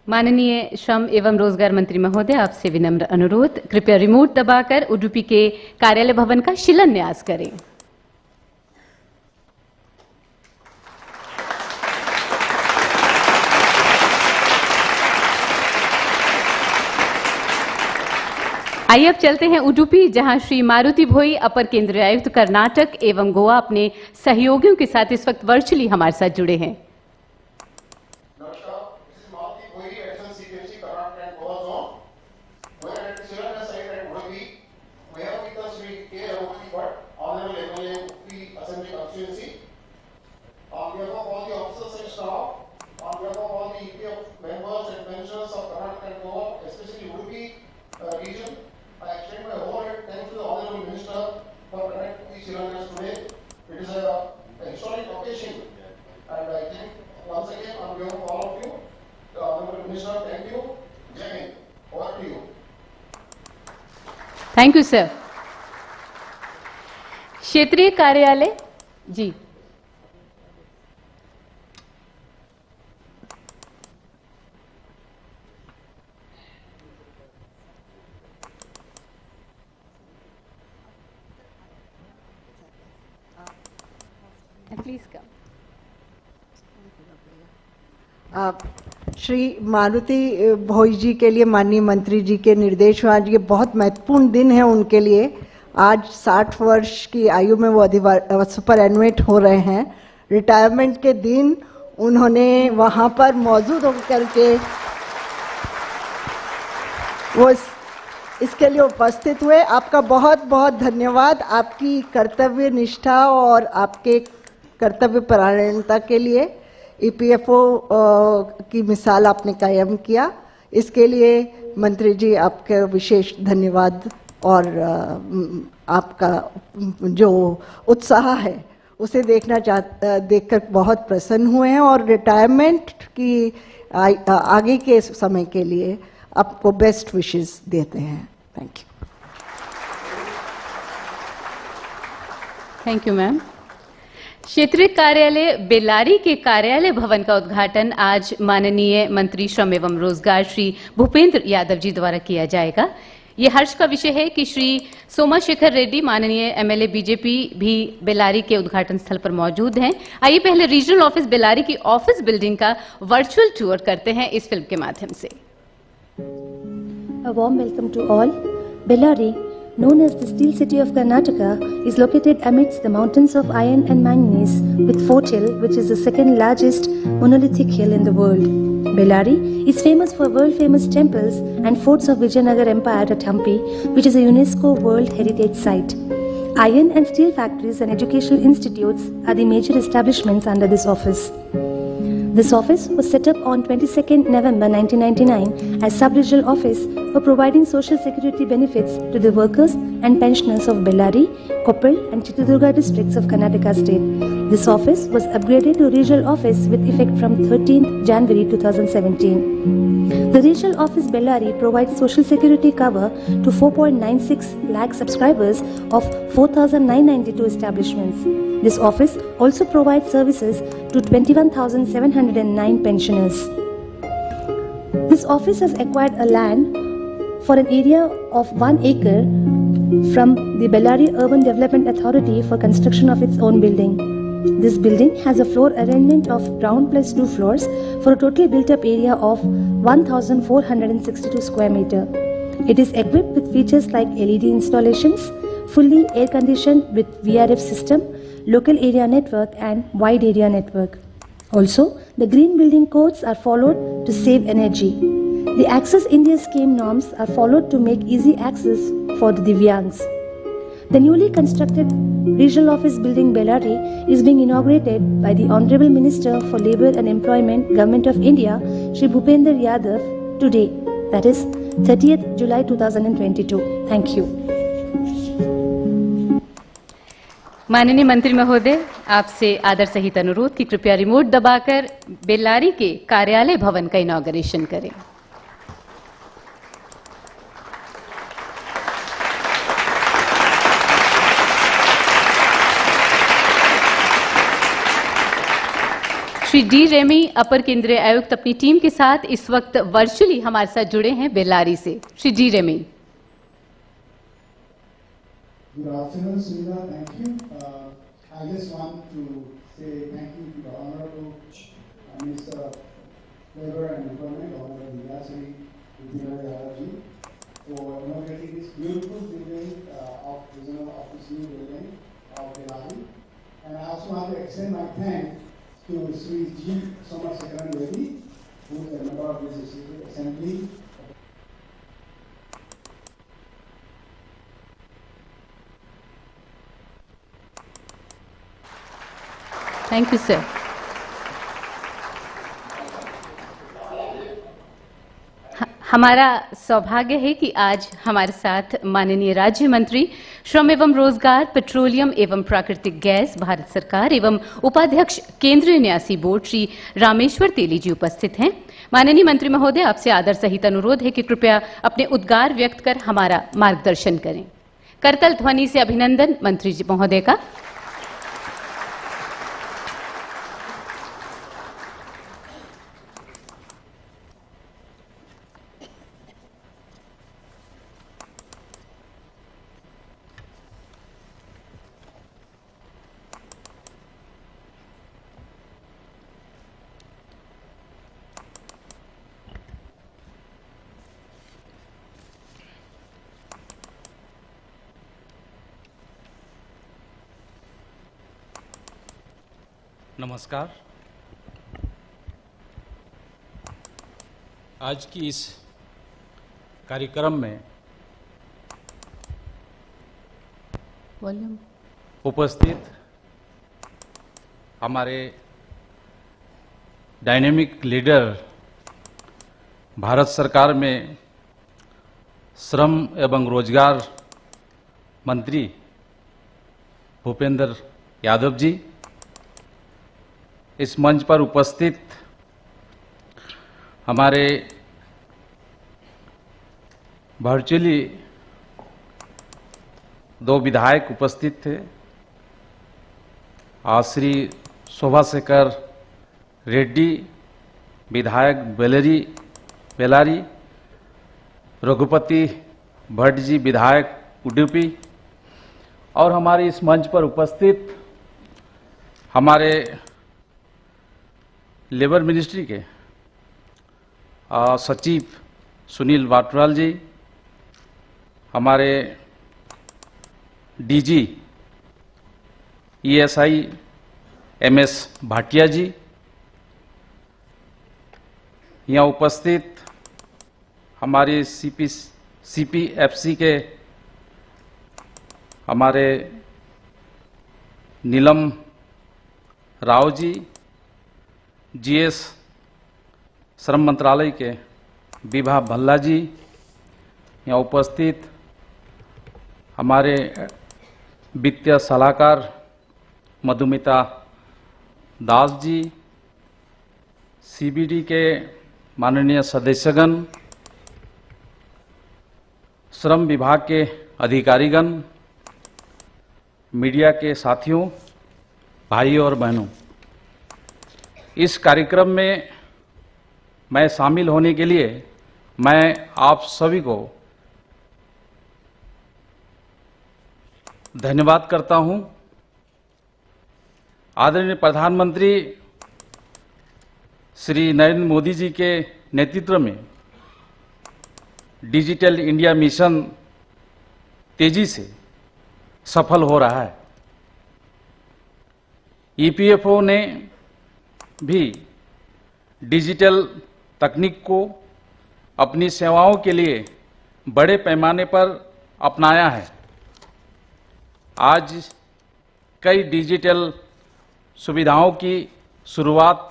माननीय श्रम एवं रोजगार मंत्री महोदय, आपसे विनम्र अनुरोध, कृपया रिमोट दबाकर उडुपी के कार्यालय भवन का शिलान्यास करें। आइए अब चलते हैं उडुपी, जहां श्री मारुति भोई, अपर केंद्रीय आयुक्त कर्नाटक एवं गोवा, अपने सहयोगियों के साथ इस वक्त वर्चुअली हमारे साथ जुड़े हैं। Thank you sir. क्षेत्रीय कार्यालय जी, प्लीज कम। श्री मारुति भोई जी के लिए माननीय मंत्री जी के निर्देश में आज ये बहुत महत्वपूर्ण दिन है उनके लिए। आज 60 वर्ष की आयु में वो सुपरएनुएट हो रहे हैं। रिटायरमेंट के दिन उन्होंने वहाँ पर मौजूद होकर के वो इसके लिए उपस्थित हुए। आपका बहुत बहुत धन्यवाद, आपकी कर्तव्य निष्ठा और आपके कर्तव्य परायणता के लिए। ईपीएफओ की मिसाल आपने कायम किया, इसके लिए मंत्री जी आपका विशेष धन्यवाद। और आपका जो उत्साह है उसे देखकर बहुत प्रसन्न हुए हैं और रिटायरमेंट की आगे के समय के लिए आपको बेस्ट विशेस देते हैं। Thank you. Thank you ma'am. क्षेत्रीय कार्यालय बेल्लारी के कार्यालय भवन का उद्घाटन आज माननीय मंत्री श्रम एवं रोजगार श्री भूपेंद्र यादव जी द्वारा किया जाएगा। ये हर्ष का विषय है कि श्री सोमाशेखर रेड्डी, माननीय एमएलए बीजेपी, भी बेल्लारी के उद्घाटन स्थल पर मौजूद हैं। आइए पहले रीजनल ऑफिस बेल्लारी की ऑफिस बिल्डिंग का वर्चुअल टूर करते हैं इस फिल्म के माध्यम से। A warm welcome to all. Bellary, known as the Steel City of Karnataka, is located amidst the mountains of iron and manganese with Fort Hill, which is the second largest monolithic hill in the world. Bellary is famous for world-famous temples and forts of Vijayanagar Empire at Hampi, which is a UNESCO World Heritage Site. Iron and steel factories and educational institutes are the major establishments under this office. This office was set up on 22nd November 1999 as sub-regional office for providing social security benefits to the workers and pensioners of Bellary, Koppal and Chitradurga districts of Karnataka state. This office was upgraded to regional office with effect from 13th January 2017. The regional office Bellary provides social security cover to 4.96 lakh subscribers of 4,992 establishments. This office also provides services to 21,709 pensioners. This office has acquired a land for an area of 1 acre from the Bellary Urban Development Authority for construction of its own building. This building has a floor arrangement of ground plus 2 floors for a total built-up area of 1,462 square meters. It is equipped with features like LED installations, fully air-conditioned with VRF system, local area network and wide area network. Also, the green building codes are followed to save energy. The Access India scheme norms are followed to make easy access for the Divyangs. The newly constructed regional office building Bellary is being inaugurated by the Honorable Minister for Labour and Employment, Government of India, Shri Bhupender Yadav, today, that is 30th July 2022. Thank you. माननीय मंत्री महोदय, आपसे आदर सहित अनुरोध कि कृपया रिमोट दबाकर बेल्लारी के कार्यालय भवन का इनॉग्रेशन करें। श्री डी रेमी, अपर केंद्रीय आयुक्त, अपनी टीम के साथ इस वक्त वर्चुअली हमारे साथ जुड़े हैं बेल्लारी से। Shri D Remi. Good afternoon, Sunita. Thank you. I just want to say thank you to the Honorable Minister of Labour and Employment, Honorable Yasri Bhupender Yadav, for inaugurating this beautiful building of Regional Office new building of Bellary. And I also want to extend my thanks to Sri G. Somasekaran Reddy, who is a member of this assembly. Thank you sir. हमारा सौभाग्य है कि आज हमारे साथ माननीय राज्य मंत्री श्रम एवं रोजगार, पेट्रोलियम एवं प्राकृतिक गैस, भारत सरकार एवं उपाध्यक्ष केंद्रीय न्यासी बोर्ड श्री रामेश्वर तेली जी उपस्थित हैं। माननीय मंत्री महोदय, आपसे आदर सहित अनुरोध है कि कृपया अपने उद्गार व्यक्त कर हमारा मार्गदर्शन करें। करतल ध्वनि से अभिनंदन मंत्री जी महोदय का। नमस्कार। आज की इस कार्यक्रम में उपस्थित हमारे डायनेमिक लीडर, भारत सरकार में श्रम एवं रोजगार मंत्री भूपेंद्र यादव जी, इस मंच पर उपस्थित हमारे वर्चुअली 2 विधायक उपस्थित थे, श्री शोभाशेखर रेड्डी विधायक बेल्लारी, रघुपति भट्ट जी विधायक उडुपी, और हमारे इस मंच पर उपस्थित हमारे लेबर मिनिस्ट्री के सचिव सुनील वाटवाल जी, हमारे डीजी ESI MS भाटिया जी, यहाँ उपस्थित हमारे CPFC के हमारे नीलम राव जी, GS श्रम मंत्रालय के विभा भल्ला जी, यहाँ उपस्थित हमारे वित्तीय सलाहकार मधुमिता दास जी, CBD के माननीय सदस्यगण, श्रम विभाग के अधिकारीगण, मीडिया के साथियों, भाइयों और बहनों, इस कार्यक्रम में मैं शामिल होने के लिए मैं आप सभी को धन्यवाद करता हूं। आदरणीय प्रधानमंत्री श्री नरेंद्र मोदी जी के नेतृत्व में डिजिटल इंडिया मिशन तेजी से सफल हो रहा है। ईपीएफओ ने भी डिजिटल तकनीक को अपनी सेवाओं के लिए बड़े पैमाने पर अपनाया है। आज कई डिजिटल सुविधाओं की शुरुआत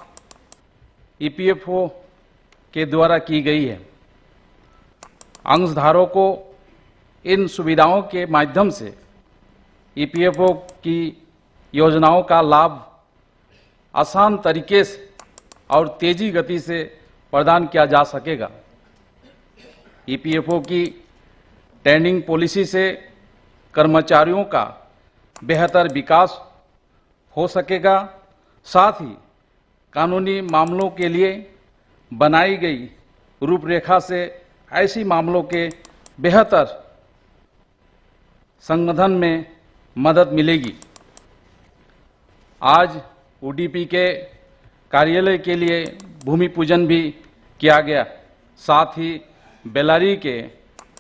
ईपीएफओ के द्वारा की गई है। अंशधारकों को इन सुविधाओं के माध्यम से ईपीएफओ की योजनाओं का लाभ आसान तरीके से और तेजी गति से प्रदान किया जा सकेगा। ईपीएफओ की ट्रेनिंग पॉलिसी से कर्मचारियों का बेहतर विकास हो सकेगा। साथ ही कानूनी मामलों के लिए बनाई गई रूपरेखा से ऐसी मामलों के बेहतर संगठन में मदद मिलेगी। आज ओडीपी के कार्यालय के लिए भूमि पूजन भी किया गया। साथ ही बेल्लारी के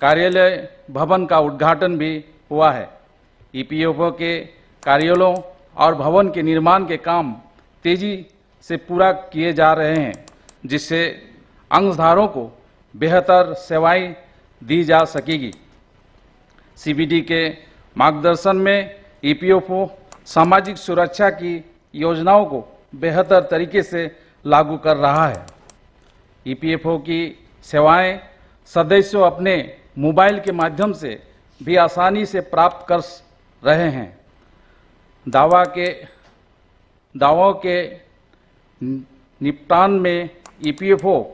कार्यालय भवन का उद्घाटन भी हुआ है। ईपीएफओ के कार्यालयों और भवन के निर्माण के काम तेजी से पूरा किए जा रहे हैं, जिससे अंशधारकों को बेहतर सेवाएं दी जा सकेगी। सीबीडी के मार्गदर्शन में ईपीएफओ सामाजिक सुरक्षा की योजनाओं को बेहतर तरीके से लागू कर रहा है। ईपीएफओ की सेवाएं सदस्यों अपने मोबाइल के माध्यम से भी आसानी से प्राप्त कर रहे हैं। दावों के निपटान में ईपीएफओ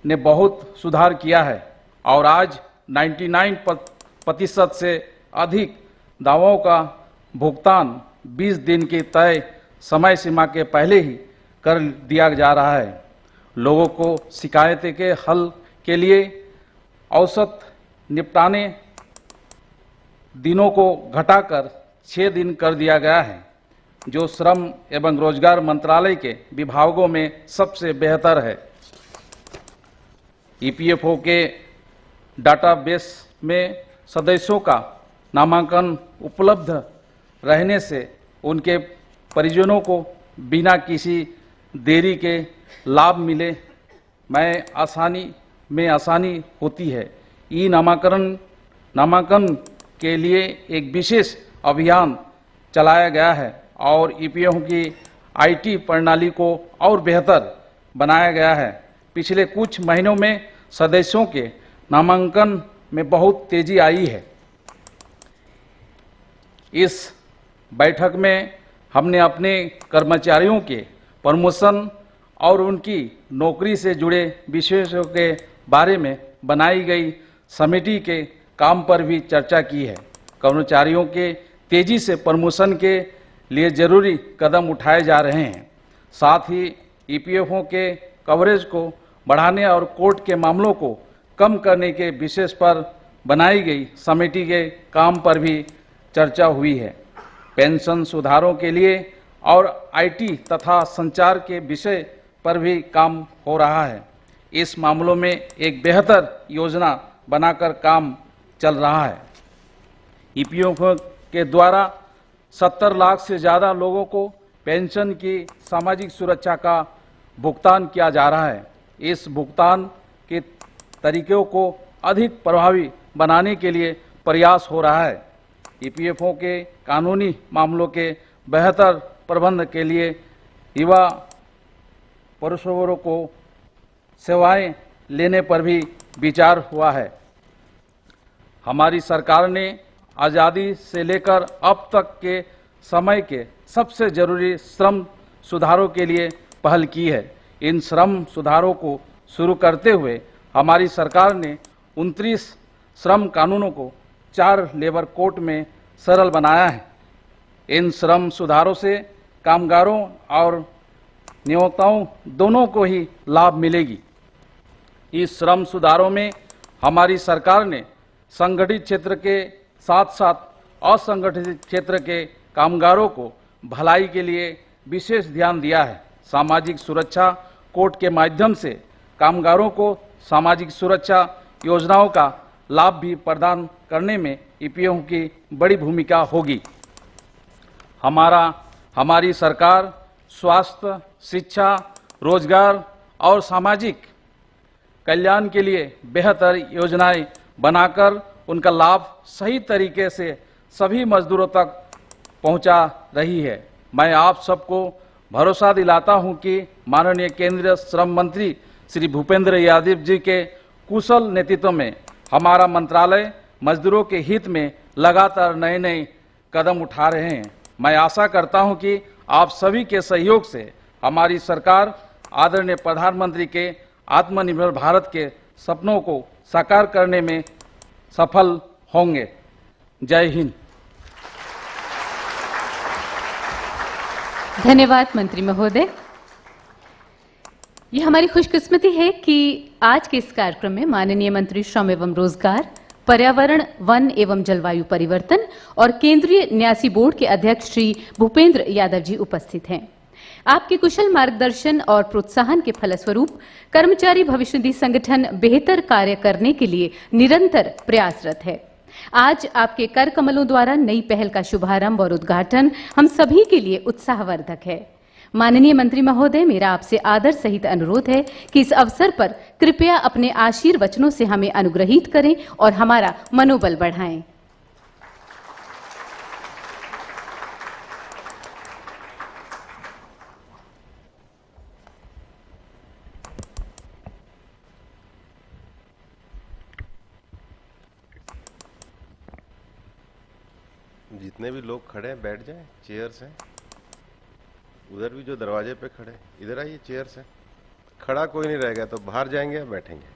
ने बहुत सुधार किया है और आज 99% से अधिक दावों का भुगतान 20 दिन की तय समय सीमा के पहले ही कर दिया जा रहा है। लोगों को शिकायतें के हल के लिए औसत निपटाने दिनों को घटाकर 6 दिन कर दिया गया है, जो श्रम एवं रोजगार मंत्रालय के विभागों में सबसे बेहतर है। ईपीएफओ के डाटाबेस में सदस्यों का नामांकन उपलब्ध रहने से उनके परिजनों को बिना किसी देरी के लाभ मिले में आसानी होती है। ई नामांकन के लिए एक विशेष अभियान चलाया गया है और ईपीएफओ की आईटी प्रणाली को और बेहतर बनाया गया है। पिछले कुछ महीनों में सदस्यों के नामांकन में बहुत तेजी आई है। इस बैठक में हमने अपने कर्मचारियों के प्रमोशन और उनकी नौकरी से जुड़े विषयों के बारे में बनाई गई समिति के काम पर भी चर्चा की है। कर्मचारियों के तेजी से प्रमोशन के लिए जरूरी कदम उठाए जा रहे हैं। साथ ही ईपीएफओ के कवरेज को बढ़ाने और कोर्ट के मामलों को कम करने के विषय पर बनाई गई समिति के काम पर भी चर्चा हुई है। पेंशन सुधारों के लिए और आईटी तथा संचार के विषय पर भी काम हो रहा है। इस मामलों में एक बेहतर योजना बनाकर काम चल रहा है। ईपीएफओ के द्वारा 70 लाख से ज़्यादा लोगों को पेंशन की सामाजिक सुरक्षा का भुगतान किया जा रहा है। इस भुगतान के तरीकों को अधिक प्रभावी बनाने के लिए प्रयास हो रहा है। ईपीएफओ के कानूनी मामलों के बेहतर प्रबंधन के लिए युवा पेशेवरों को सेवाएं लेने पर भी विचार हुआ है। हमारी सरकार ने आज़ादी से लेकर अब तक के समय के सबसे जरूरी श्रम सुधारों के लिए पहल की है। इन श्रम सुधारों को शुरू करते हुए हमारी सरकार ने 29 श्रम कानूनों को 4 लेबर कोड में सरल बनाया है। इन श्रम सुधारों से कामगारों और नियोक्ताओं दोनों को ही लाभ मिलेगी। इस श्रम सुधारों में हमारी सरकार ने संगठित क्षेत्र के साथ साथ असंगठित क्षेत्र के कामगारों को भलाई के लिए विशेष ध्यान दिया है। सामाजिक सुरक्षा कोड के माध्यम से कामगारों को सामाजिक सुरक्षा योजनाओं का लाभ भी प्रदान करने में ईपीएफओ की बड़ी भूमिका होगी। हमारी सरकार स्वास्थ्य, शिक्षा, रोजगार और सामाजिक कल्याण के लिए बेहतर योजनाएं बनाकर उनका लाभ सही तरीके से सभी मजदूरों तक पहुंचा रही है। मैं आप सबको भरोसा दिलाता हूं कि माननीय केंद्रीय श्रम मंत्री श्री भूपेंद्र यादव जी के कुशल नेतृत्व में हमारा मंत्रालय मजदूरों के हित में लगातार नए नए कदम उठा रहे हैं। मैं आशा करता हूं कि आप सभी के सहयोग से हमारी सरकार आदरणीय प्रधानमंत्री के आत्मनिर्भर भारत के सपनों को साकार करने में सफल होंगे। जय हिंद। धन्यवाद मंत्री महोदय। ये हमारी खुशकिस्मती है कि आज के इस कार्यक्रम में माननीय मंत्री श्रम एवं रोजगार, पर्यावरण, वन एवं जलवायु परिवर्तन और केंद्रीय न्यासी बोर्ड के अध्यक्ष श्री भूपेंद्र यादव जी उपस्थित हैं। आपके कुशल मार्गदर्शन और प्रोत्साहन के फलस्वरूप कर्मचारी भविष्य निधि संगठन बेहतर कार्य करने के लिए निरंतर प्रयासरत है। आज आपके कर कमलों द्वारा नई पहल का शुभारंभ और उद्घाटन हम सभी के लिए उत्साहवर्धक है। माननीय मंत्री महोदय, मेरा आपसे आदर सहित अनुरोध है कि इस अवसर पर कृपया अपने आशीर्वचनों से हमें अनुग्रहित करें और हमारा मनोबल बढ़ाएं। जितने भी लोग खड़े हैं बैठ जाएं, चेयर्स हैं। उधर भी जो दरवाजे पे खड़े, इधर आइए, चेयर्स हैं। खड़ा कोई नहीं रहेगा तो बाहर जाएंगे या बैठेंगे।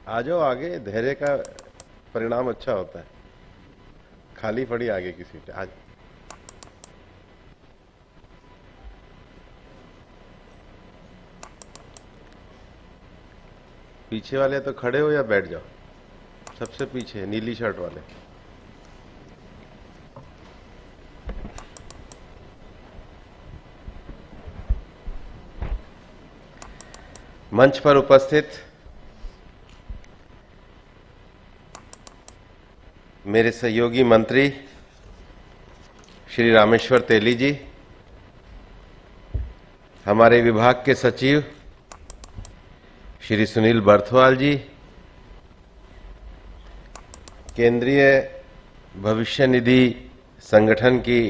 आ जाओ आगे, धैर्य का परिणाम अच्छा होता है। खाली पड़ी आगे की सीट। आज पीछे वाले तो खड़े हो या बैठ जाओ। सबसे पीछे नीली शर्ट वाले। मंच पर उपस्थित मेरे सहयोगी मंत्री श्री रामेश्वर तेली जी, हमारे विभाग के सचिव श्री सुनील बर्थवाल जी, केंद्रीय भविष्य निधि संगठन की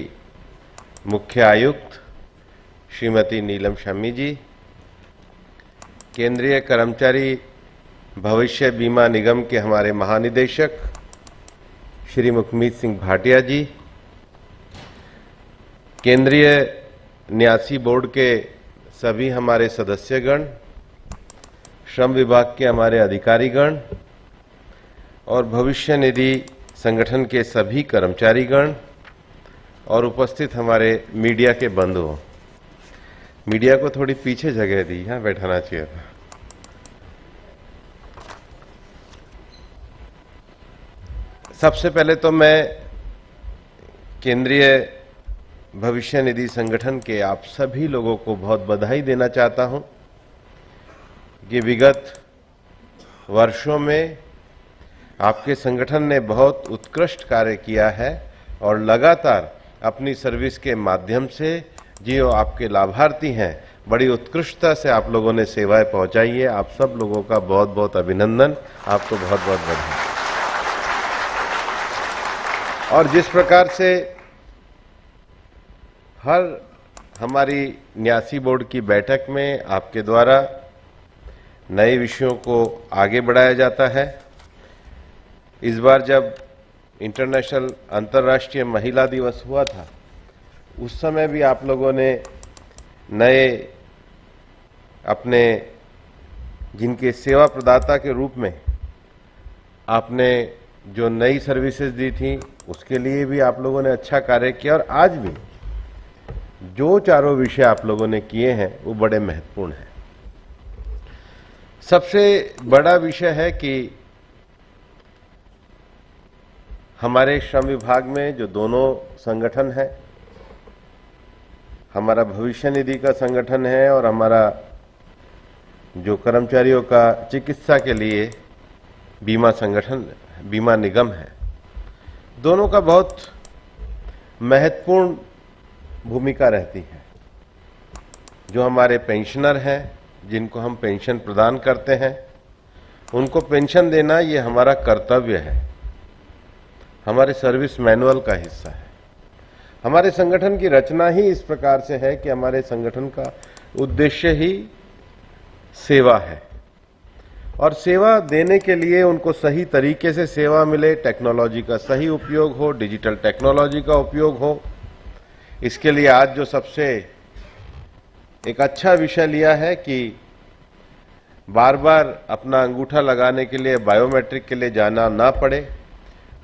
मुख्य आयुक्त श्रीमती नीलम शम्मी जी, केंद्रीय कर्मचारी भविष्य बीमा निगम के हमारे महानिदेशक श्री मुखमीत सिंह भाटिया जी, केंद्रीय न्यासी बोर्ड के सभी हमारे सदस्यगण, श्रम विभाग के हमारे अधिकारीगण और भविष्य निधि संगठन के सभी कर्मचारीगण और उपस्थित हमारे मीडिया के बंधुओं। मीडिया को थोड़ी पीछे जगह दी, यहाँ बैठाना चाहिए था। सबसे पहले तो मैं केंद्रीय भविष्य निधि संगठन के आप सभी लोगों को बहुत बधाई देना चाहता हूं कि विगत वर्षों में आपके संगठन ने बहुत उत्कृष्ट कार्य किया है और लगातार अपनी सर्विस के माध्यम से जो आपके लाभार्थी हैं बड़ी उत्कृष्टता से आप लोगों ने सेवाएं पहुंचाई है। आप सब लोगों का बहुत बहुत अभिनंदन, आपको बहुत बहुत बधाई। और जिस प्रकार से हर हमारी न्यासी बोर्ड की बैठक में आपके द्वारा नए विषयों को आगे बढ़ाया जाता है, इस बार जब इंटरनेशनल अंतर्राष्ट्रीय महिला दिवस हुआ था उस समय भी आप लोगों ने नए अपने जिनके सेवा प्रदाता के रूप में आपने जो नई सर्विसेज दी थी उसके लिए भी आप लोगों ने अच्छा कार्य किया। और आज भी जो चारों विषय आप लोगों ने किए हैं वो बड़े महत्वपूर्ण हैं। सबसे बड़ा विषय है कि हमारे श्रम विभाग में जो दोनों संगठन है, हमारा भविष्य निधि का संगठन है और हमारा जो कर्मचारियों का चिकित्सा के लिए बीमा संगठन, बीमा निगम है, दोनों का बहुत महत्वपूर्ण भूमिका रहती है। जो हमारे पेंशनर हैं, जिनको हम पेंशन प्रदान करते हैं, उनको पेंशन देना ये हमारा कर्तव्य है, हमारे सर्विस मैनुअल का हिस्सा है। हमारे संगठन की रचना ही इस प्रकार से है कि हमारे संगठन का उद्देश्य ही सेवा है और सेवा देने के लिए उनको सही तरीके से सेवा मिले, टेक्नोलॉजी का सही उपयोग हो, डिजिटल टेक्नोलॉजी का उपयोग हो। इसके लिए आज जो सबसे एक अच्छा विषय लिया है कि बार बार अपना अंगूठा लगाने के लिए बायोमेट्रिक के लिए जाना ना पड़े,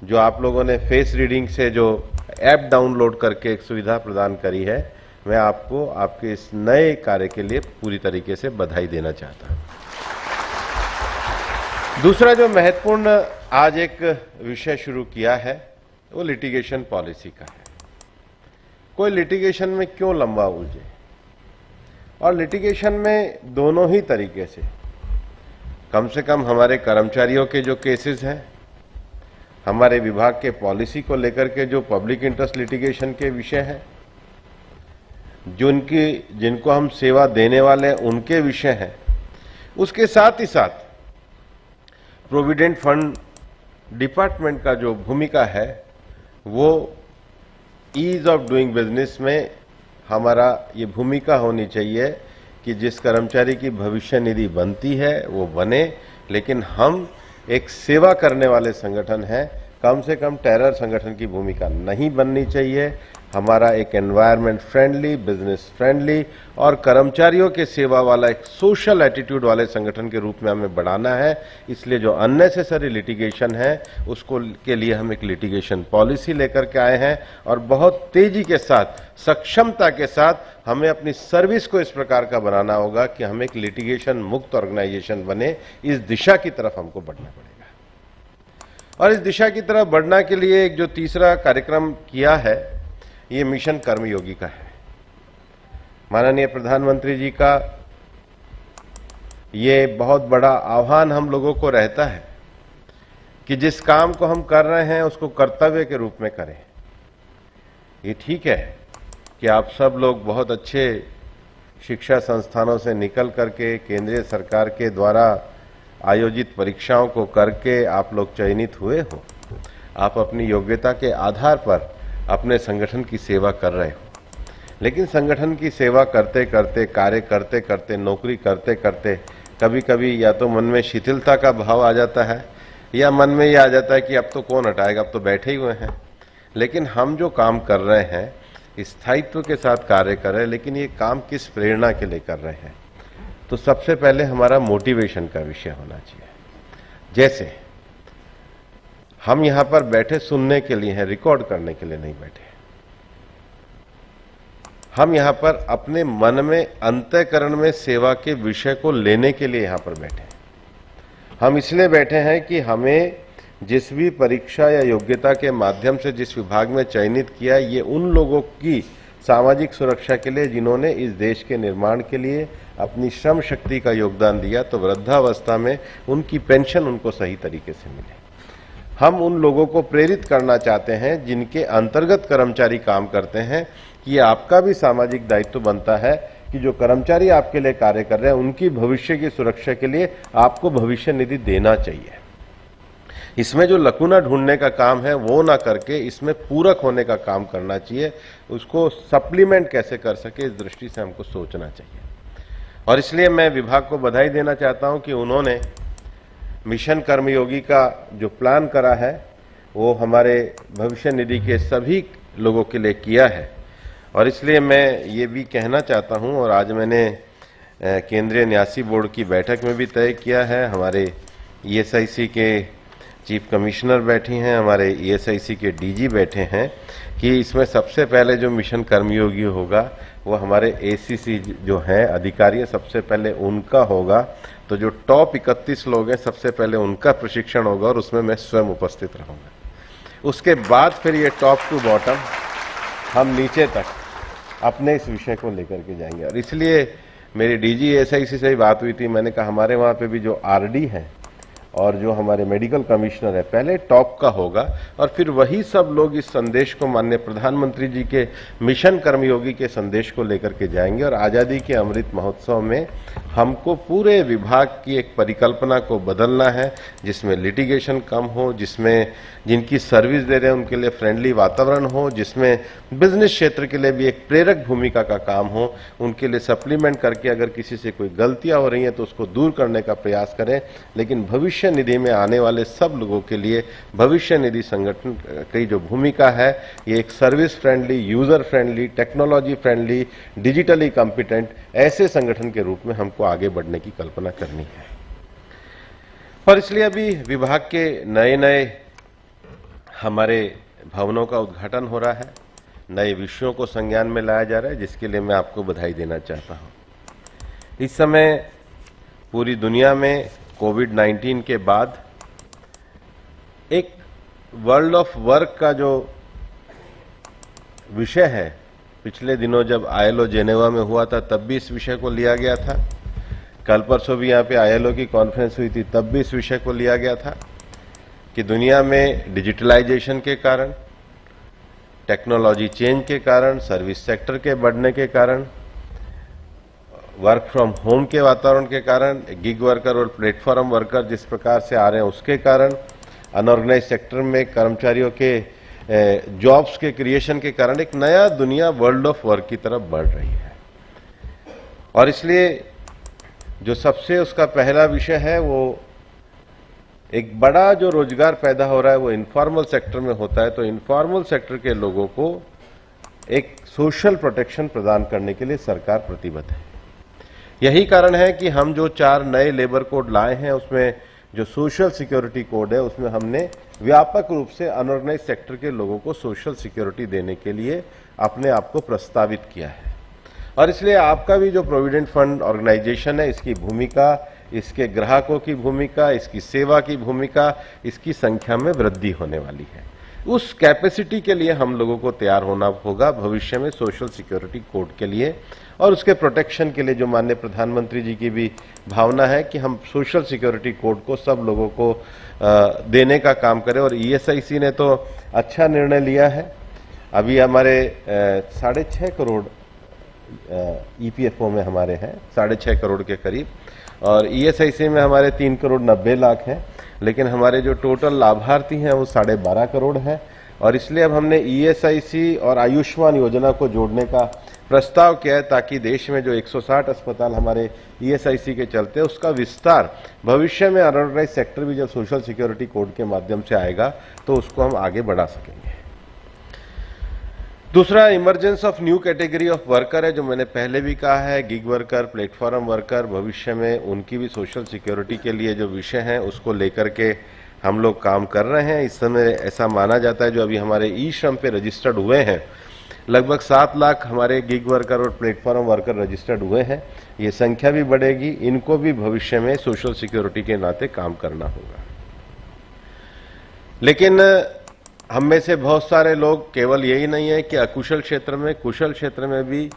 जो आप लोगों ने फेस रीडिंग से जो ऐप डाउनलोड करके एक सुविधा प्रदान करी है, मैं आपको आपके इस नए कार्य के लिए पूरी तरीके से बधाई देना चाहता हूं। दूसरा जो महत्वपूर्ण आज एक विषय शुरू किया है वो लिटिगेशन पॉलिसी का है। कोई लिटिगेशन में क्यों लंबा उलझे, और लिटिगेशन में दोनों ही तरीके से, कम से कम हमारे कर्मचारियों के जो केसेस हैं, हमारे विभाग के पॉलिसी को लेकर के जो पब्लिक इंटरेस्ट लिटिगेशन के विषय हैं, जिनको हम सेवा देने वाले हैं उनके विषय हैं, उसके साथ ही साथ प्रोविडेंट फंड डिपार्टमेंट का जो भूमिका है वो ईज ऑफ डूइंग बिजनेस में हमारा ये भूमिका होनी चाहिए कि जिस कर्मचारी की भविष्य निधि बनती है वो बने, लेकिन हम एक सेवा करने वाले संगठन हैं, कम से कम टेरर संगठन की भूमिका नहीं बननी चाहिए। हमारा एक एनवायरनमेंट फ्रेंडली, बिजनेस फ्रेंडली और कर्मचारियों के सेवा वाला एक सोशल एटीट्यूड वाले संगठन के रूप में हमें बढ़ाना है। इसलिए जो अननेसेसरी लिटिगेशन है उसको के लिए हम एक लिटिगेशन पॉलिसी लेकर के आए हैं और बहुत तेजी के साथ, सक्षमता के साथ हमें अपनी सर्विस को इस प्रकार का बनाना होगा कि हम एक लिटिगेशन मुक्त ऑर्गेनाइजेशन बने। इस दिशा की तरफ हमको बढ़ना पड़ेगा और इस दिशा की तरफ बढ़ने के लिए एक जो तीसरा कार्यक्रम किया है ये मिशन कर्मयोगी का है। माननीय प्रधानमंत्री जी का ये बहुत बड़ा आह्वान हम लोगों को रहता है कि जिस काम को हम कर रहे हैं उसको कर्तव्य के रूप में करें। ये ठीक है कि आप सब लोग बहुत अच्छे शिक्षा संस्थानों से निकल करके केंद्रीय सरकार के द्वारा आयोजित परीक्षाओं को करके आप लोग चयनित हुए हो। आप अपनी योग्यता के आधार पर अपने संगठन की सेवा कर रहे हो, लेकिन संगठन की सेवा करते करते, कार्य करते करते, नौकरी करते करते कभी कभी या तो मन में शिथिलता का भाव आ जाता है या मन में यह आ जाता है कि अब तो कौन हटाएगा, अब तो बैठे ही हुए हैं। लेकिन हम जो काम कर रहे हैं स्थायित्व के साथ कार्य कर रहे हैं, लेकिन ये काम किस प्रेरणा के लिए कर रहे हैं, तो सबसे पहले हमारा मोटिवेशन का विषय होना चाहिए। जैसे हम यहां पर बैठे सुनने के लिए हैं, रिकॉर्ड करने के लिए नहीं बैठे। हम यहां पर अपने मन में अंतःकरण में सेवा के विषय को लेने के लिए यहां पर बैठे। हम इसलिए बैठे हैं कि हमें जिस भी परीक्षा या योग्यता के माध्यम से जिस विभाग में चयनित किया, ये उन लोगों की सामाजिक सुरक्षा के लिए जिन्होंने इस देश के निर्माण के लिए अपनी श्रम शक्ति का योगदान दिया, तो वृद्धावस्था में उनकी पेंशन उनको सही तरीके से मिले। हम उन लोगों को प्रेरित करना चाहते हैं जिनके अंतर्गत कर्मचारी काम करते हैं कि ये आपका भी सामाजिक दायित्व बनता है कि जो कर्मचारी आपके लिए कार्य कर रहे हैं उनकी भविष्य की सुरक्षा के लिए आपको भविष्य निधि देना चाहिए। इसमें जो लकुना ढूंढने का काम है वो ना करके इसमें पूरक होने का काम करना चाहिए, उसको सप्लीमेंट कैसे कर सके इस दृष्टि से हमको सोचना चाहिए। और इसलिए मैं विभाग को बधाई देना चाहता हूं कि उन्होंने मिशन कर्मयोगी का जो प्लान करा है वो हमारे भविष्य निधि के सभी लोगों के लिए किया है। और इसलिए मैं ये भी कहना चाहता हूं, और आज मैंने केंद्रीय न्यासी बोर्ड की बैठक में भी तय किया है, हमारे ESIC के चीफ कमिश्नर बैठी हैं, हमारे ईएसआईसी के डीजी बैठे हैं कि इसमें सबसे पहले जो मिशन कर्मयोगी होगा वो हमारे एसीसी जो हैं अधिकारी, सबसे पहले उनका होगा। तो जो टॉप 31 लोग हैं सबसे पहले उनका प्रशिक्षण होगा और उसमें मैं स्वयं उपस्थित रहूंगा। उसके बाद फिर ये टॉप टू बॉटम हम नीचे तक अपने इस विषय को लेकर के जाएंगे। और इसलिए मेरी डीजी एसआईसी से ही बात हुई थी, मैंने कहा हमारे वहाँ पे भी जो आरडी है और जो हमारे मेडिकल कमिश्नर है पहले टॉप का होगा और फिर वही सब लोग इस संदेश को माननीय प्रधानमंत्री जी के मिशन कर्मयोगी के संदेश को लेकर के जाएंगे। और आज़ादी के अमृत महोत्सव में हमको पूरे विभाग की एक परिकल्पना को बदलना है जिसमें लिटिगेशन कम हो, जिसमें जिनकी सर्विस दे रहे हैं उनके लिए फ्रेंडली वातावरण हो, जिसमें बिजनेस क्षेत्र के लिए भी एक प्रेरक भूमिका का काम हो, उनके लिए सप्लीमेंट करके अगर किसी से कोई गलतियां हो रही हैं तो उसको दूर करने का प्रयास करें। लेकिन भविष्य निधि में आने वाले सब लोगों के लिए भविष्य निधि संगठन की जो भूमिका है ये एक service friendly, user friendly, technology friendly, digitally competent ऐसे संगठन के रूप में हमको आगे बढ़ने की कल्पना करनी है। और इसलिए अभी विभाग के नए नए हमारे भवनों का उद्घाटन हो रहा है, नए विषयों को संज्ञान में लाया जा रहा है, जिसके लिए मैं आपको बधाई देना चाहता हूं। इस समय पूरी दुनिया में कोविड-19 के बाद एक वर्ल्ड ऑफ वर्क का जो विषय है, पिछले दिनों जब आईएलओ जेनेवा में हुआ था तब भी इस विषय को लिया गया था, कल परसों भी यहाँ पे आईएलओ की कॉन्फ्रेंस हुई थी तब भी इस विषय को लिया गया था कि दुनिया में डिजिटलाइजेशन के कारण, टेक्नोलॉजी चेंज के कारण, सर्विस सेक्टर के बढ़ने के कारण, वर्क फ्रॉम होम के वातावरण के कारण, गिग वर्कर और प्लेटफॉर्म वर्कर जिस प्रकार से आ रहे हैं उसके कारण, अनऑर्गेनाइज सेक्टर में कर्मचारियों के जॉब्स के क्रिएशन के कारण एक नया दुनिया वर्ल्ड ऑफ वर्क की तरफ बढ़ रही है। और इसलिए जो सबसे उसका पहला विषय है वो एक बड़ा जो रोजगार पैदा हो रहा है वो इनफॉर्मल सेक्टर में होता है। तो इनफॉर्मल सेक्टर के लोगों को एक सोशल प्रोटेक्शन प्रदान करने के लिए सरकार प्रतिबद्ध है। यही कारण है कि हम जो 4 नए लेबर कोड लाए हैं उसमें जो सोशल सिक्योरिटी कोड है उसमें हमने व्यापक रूप से अनऑर्गेनाइज सेक्टर के लोगों को सोशल सिक्योरिटी देने के लिए अपने आप को प्रस्तावित किया है। और इसलिए आपका भी जो प्रोविडेंट फंड ऑर्गेनाइजेशन है इसकी भूमिका, इसके ग्राहकों की भूमिका, इसकी सेवा की भूमिका, इसकी संख्या में वृद्धि होने वाली है। उस कैपेसिटी के लिए हम लोगों को तैयार होना होगा भविष्य में सोशल सिक्योरिटी कोड के लिए और उसके प्रोटेक्शन के लिए जो माननीय प्रधानमंत्री जी की भी भावना है कि हम सोशल सिक्योरिटी कोड को सब लोगों को देने का काम करें। और ईएसआईसी ने तो अच्छा निर्णय लिया है। अभी हमारे 6.5 करोड़ ईपीएफओ में हमारे हैं, 6.5 करोड़ के करीब, और ईएसआईसी में हमारे 3 करोड़ 90 लाख हैं, लेकिन हमारे जो टोटल लाभार्थी हैं वो 12.5 करोड़ हैं। और इसलिए अब हमने ईएसआईसी और आयुष्मान योजना को जोड़ने का प्रस्ताव किया है ताकि देश में जो 160 अस्पताल हमारे ईएसआईसी के चलते हैं उसका विस्तार भविष्य में अनऑर्गेनाइज सेक्टर भी जब सोशल सिक्योरिटी कोड के माध्यम से आएगा तो उसको हम आगे बढ़ा सकेंगे। दूसरा, emergence of new category of worker है, जो मैंने पहले भी कहा है, गिग वर्कर, प्लेटफॉर्म वर्कर, भविष्य में उनकी भी सोशल सिक्योरिटी के लिए जो विषय है उसको लेकर के हम लोग काम कर रहे हैं। इस समय ऐसा माना जाता है जो अभी हमारे ई श्रम पे रजिस्टर्ड हुए हैं, लगभग 7 लाख हमारे गिग वर्कर और प्लेटफॉर्म वर्कर रजिस्टर्ड हुए हैं। ये संख्या भी बढ़ेगी, इनको भी भविष्य में सोशल सिक्योरिटी के नाते काम करना होगा। लेकिन हम में से बहुत सारे लोग केवल यही नहीं है कि अकुशल क्षेत्र में, कुशल क्षेत्र में भी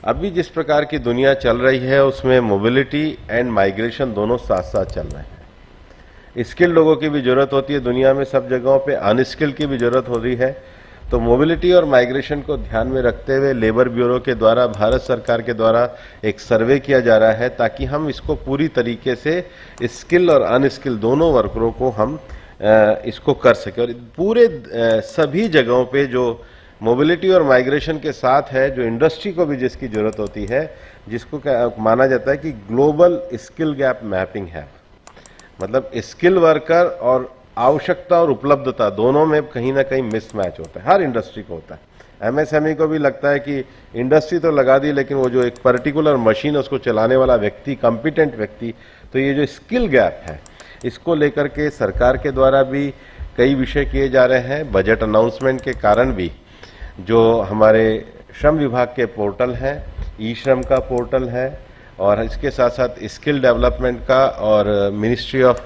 अभी जिस प्रकार की दुनिया चल रही है उसमें मोबिलिटी एंड माइग्रेशन दोनों साथ साथ चल रहे हैं। स्किल्ड लोगों की भी जरूरत होती है दुनिया में, सब जगहों पे अनस्किल्ड की भी जरूरत हो रही है। तो मोबिलिटी और माइग्रेशन को ध्यान में रखते हुए लेबर ब्यूरो के द्वारा, भारत सरकार के द्वारा एक सर्वे किया जा रहा है ताकि हम इसको पूरी तरीके से स्किल और अनस्किल दोनों वर्करों को हम इसको कर सके। और पूरे सभी जगहों पे जो मोबिलिटी और माइग्रेशन के साथ है, जो इंडस्ट्री को भी जिसकी जरूरत होती है, जिसको माना जाता है कि ग्लोबल स्किल गैप मैपिंग है, मतलब स्किल वर्कर और आवश्यकता और उपलब्धता दोनों में कहीं ना कहीं मिसमैच होता है, हर इंडस्ट्री को होता है। एमएसएमई को भी लगता है कि इंडस्ट्री तो लगा दी लेकिन वो जो एक पर्टिकुलर मशीन उसको चलाने वाला व्यक्ति, कॉम्पिटेंट व्यक्ति, तो ये जो स्किल गैप है इसको लेकर के सरकार के द्वारा भी कई विषय किए जा रहे हैं। बजट अनाउंसमेंट के कारण भी जो हमारे श्रम विभाग के पोर्टल हैं, ई श्रम का पोर्टल है, और इसके साथ साथ स्किल डेवलपमेंट का और मिनिस्ट्री ऑफ